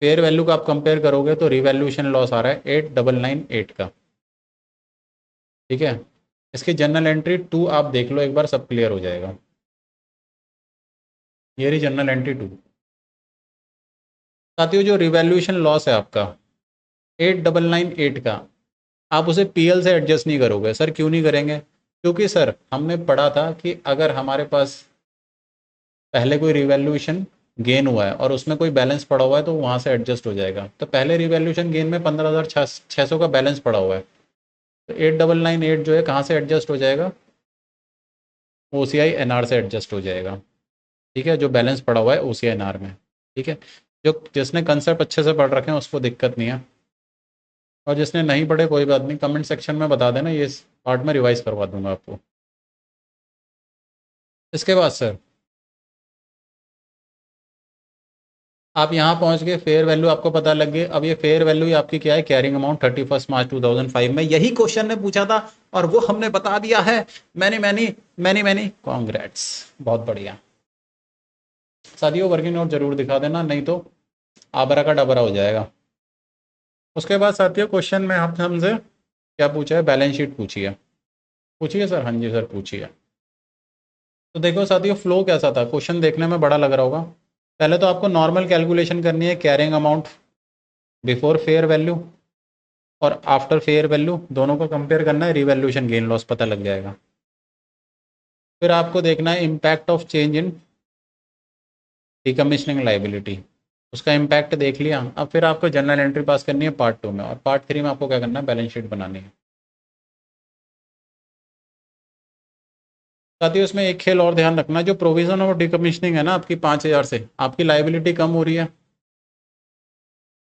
फेयर वैल्यू का आप कंपेयर करोगे तो रिवैल्यूएशन लॉस आ रहा है 8,998 का। ठीक है, इसकी जनरल एंट्री 2 आप देख लो एक बार, सब क्लियर हो जाएगा। ये रही जनरल एंट्री 2। साथियों जो रिवैल्यूएशन लॉस है आपका 8,998 का, आप उसे PL से एडजस्ट नहीं करोगे। सर क्यों नहीं करेंगे? क्योंकि सर हमने पढ़ा था कि अगर हमारे पास पहले कोई रिवैल्यूएशन गेन हुआ है और उसमें कोई बैलेंस पड़ा हुआ है तो वहाँ से एडजस्ट हो जाएगा। तो पहले रिवैल्यूएशन गेन में 15,600 का बैलेंस पड़ा हुआ है, तो 8,998 जो है कहाँ से एडजस्ट हो जाएगा, OCI NR से एडजस्ट हो जाएगा। ठीक है, जो बैलेंस पड़ा हुआ है OCI NR में। ठीक है, जो जिसने कंसेप्ट अच्छे से पढ़ रखे हैं उसको दिक्कत नहीं है, और जिसने नहीं पढ़े कोई बात नहीं, कमेंट सेक्शन में बता देना, ये पार्ट में रिवाइज करवा दूंगा आपको। इसके बाद सर आप यहाँ पहुँच गए, फेयर वैल्यू आपको पता लग गई। अब ये फेयर वैल्यू आपकी क्या है, कैरिंग अमाउंट 31 मार्च 2005 में, यही क्वेश्चन ने पूछा था और वो हमने बता दिया है। Many many many many congrats, बहुत बढ़िया। साथियों वर्किंग नोट जरूर दिखा देना, नहीं तो आबरा का डबरा हो जाएगा। उसके बाद साथियों क्वेश्चन में आप हमसे क्या पूछा है, बैलेंस शीट पूछी है। पूछिए सर, हाँ जी सर पूछिए। तो देखो साथियों फ्लो कैसा था, क्वेश्चन देखने में बड़ा लग रहा होगा। पहले तो आपको नॉर्मल कैलकुलेशन करनी है, carrying amount before fair value और आफ्टर फेयर वैल्यू दोनों को कंपेयर करना है, रिवैल्यूएशन गेन लॉस पता लग जाएगा। फिर आपको देखना है impact of change in decommissioning liability, उसका इम्पैक्ट देख लिया। अब फिर आपको जनरल एंट्री पास करनी है पार्ट 2 में, और पार्ट 3 में आपको क्या करना है, बैलेंस शीट बनानी है। साथ ही उसमें एक खेल और ध्यान रखना, जो प्रोविजन ऑफ डिकमिशनिंग है ना आपकी 5,000 से, आपकी लाइबिलिटी कम हो रही है,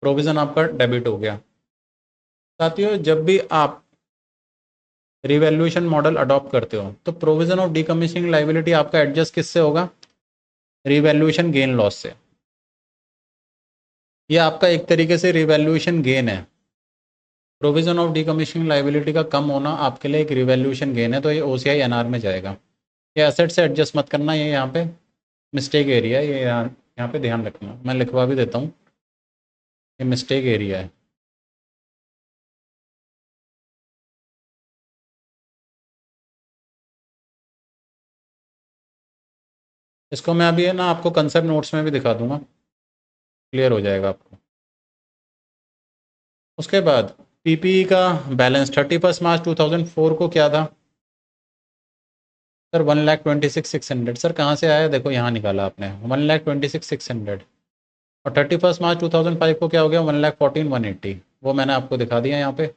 प्रोविजन आपका डेबिट हो गया। साथियों जब भी आप रिवैल्यूएशन मॉडल अडॉप्ट करते हो तो प्रोविजन ऑफ डिकमिशनिंग लाइबिलिटी आपका एडजस्ट किससे होगा, रिवैल्यूएशन गेन लॉस से। ये आपका एक तरीके से रिवैल्यूएशन गेन है। प्रोविजन ऑफ डिकमिशनिंग लाइबिलिटी का कम होना आपके लिए एक रिवैल्यूएशन गेन है, तो ये OCI NR में जाएगा। ये एसेट से एडजस्ट मत करना, ये यहाँ पे मिस्टेक एरिया है, ये यहाँ पे ध्यान रखना। मैं लिखवा भी देता हूँ, ये मिस्टेक एरिया है। इसको मैं अभी है ना आपको कंसेप्ट नोट्स में भी दिखा दूंगा, क्लियर हो जाएगा आपको। उसके बाद PPE का बैलेंस 31 मार्च 2004 को क्या था सर, 1,26,600। सर कहाँ से आया, देखो यहाँ निकाला आपने 1,26,600, और 31 मार्च 2005 को क्या हो गया, 1,14,180। वो मैंने आपको दिखा दिया यहाँ पे।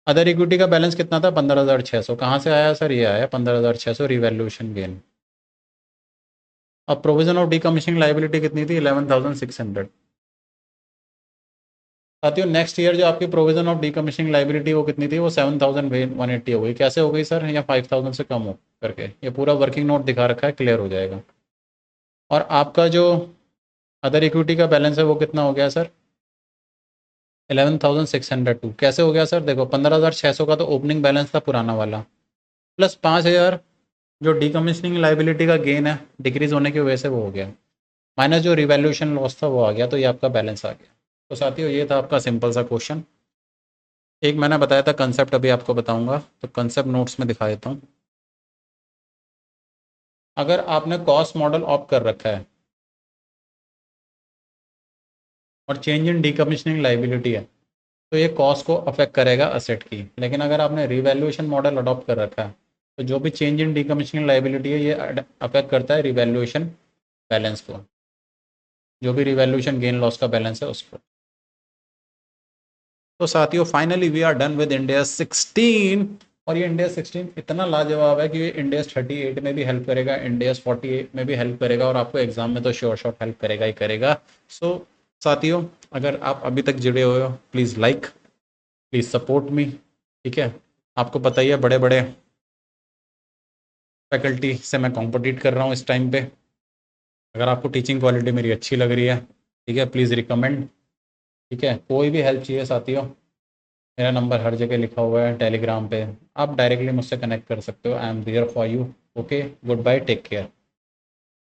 अदर इक्विटी का बैलेंस कितना था, 15,600। कहाँ से आया सर, ये आया 15,600 रिवैल्यूएशन गेन। अब प्रोविजन ऑफ डिकमिशनिंग लाइबिलिटी कितनी थी, 11,600। साथियों नेक्स्ट ईयर जो आपकी प्रोविजन ऑफ डिकमिशनिंग लाइबिलिटी वो कितनी थी, वो 7,180 हो गई। कैसे हो गई सर, या 5,000 से कम हो करके, ये पूरा वर्किंग नोट दिखा रखा है, क्लियर हो जाएगा। और आपका जो अदर इक्विटी का बैलेंस है वो कितना हो गया सर, 11,602। कैसे हो गया सर, देखो 15,600 का तो ओपनिंग बैलेंस था पुराना वाला, प्लस 5,000 जो डिकमिशनिंग लाइबिलिटी का गेन है डिक्रीज होने की वजह से वो हो गया, माइनस जो रिवैल्यूएशन लॉस था वो आ गया, तो ये आपका बैलेंस आ गया। तो साथियों ये था आपका सिंपल सा क्वेश्चन। एक मैंने बताया था कंसेप्ट, अभी आपको बताऊंगा, तो कंसेप्ट नोट्स में दिखा देता हूँ। अगर आपने कॉस्ट मॉडल ऑप्ट कर रखा है और चेंज इन डिकमिशनिंग लाइबिलिटी है, तो ये कॉस्ट को अफेक्ट करेगा असेट की। लेकिन अगर आपने रिवैल्यूएशन मॉडल अडॉप्ट कर रखा है तो जो भी चेंज इन डिकमिशनिंग लाइबिलिटी है ये अफेक्ट करता है रिवैल्यूएशन बैलेंस को, जो भी रिवैल्यूएशन गेन लॉस का बैलेंस है उसको। तो साथियों finally we are done with India 16। और ये इंडिया 16 इतना लाजवाब है कि ये इंडिया 38 में भी हेल्प करेगा, इंडिया 48 में भी हेल्प करेगा, और आपको एग्जाम में तो श्योर शॉट हेल्प करेगा ही करेगा। सो साथियों अगर आप अभी तक जुड़े हुए हो please like, please support me. ठीक है, आपको पता ही है बड़े बड़े फैकल्टी से मैं कॉम्पिटिट कर रहा हूँ इस टाइम पे। अगर आपको टीचिंग क्वालिटी मेरी अच्छी लग रही है, ठीक है, प्लीज़ रिकमेंड। ठीक है, कोई भी हेल्प चाहिए साथियों, मेरा नंबर हर जगह लिखा हुआ है, टेलीग्राम पे आप डायरेक्टली मुझसे कनेक्ट कर सकते हो। I am there for you. Okay, good bye, take care.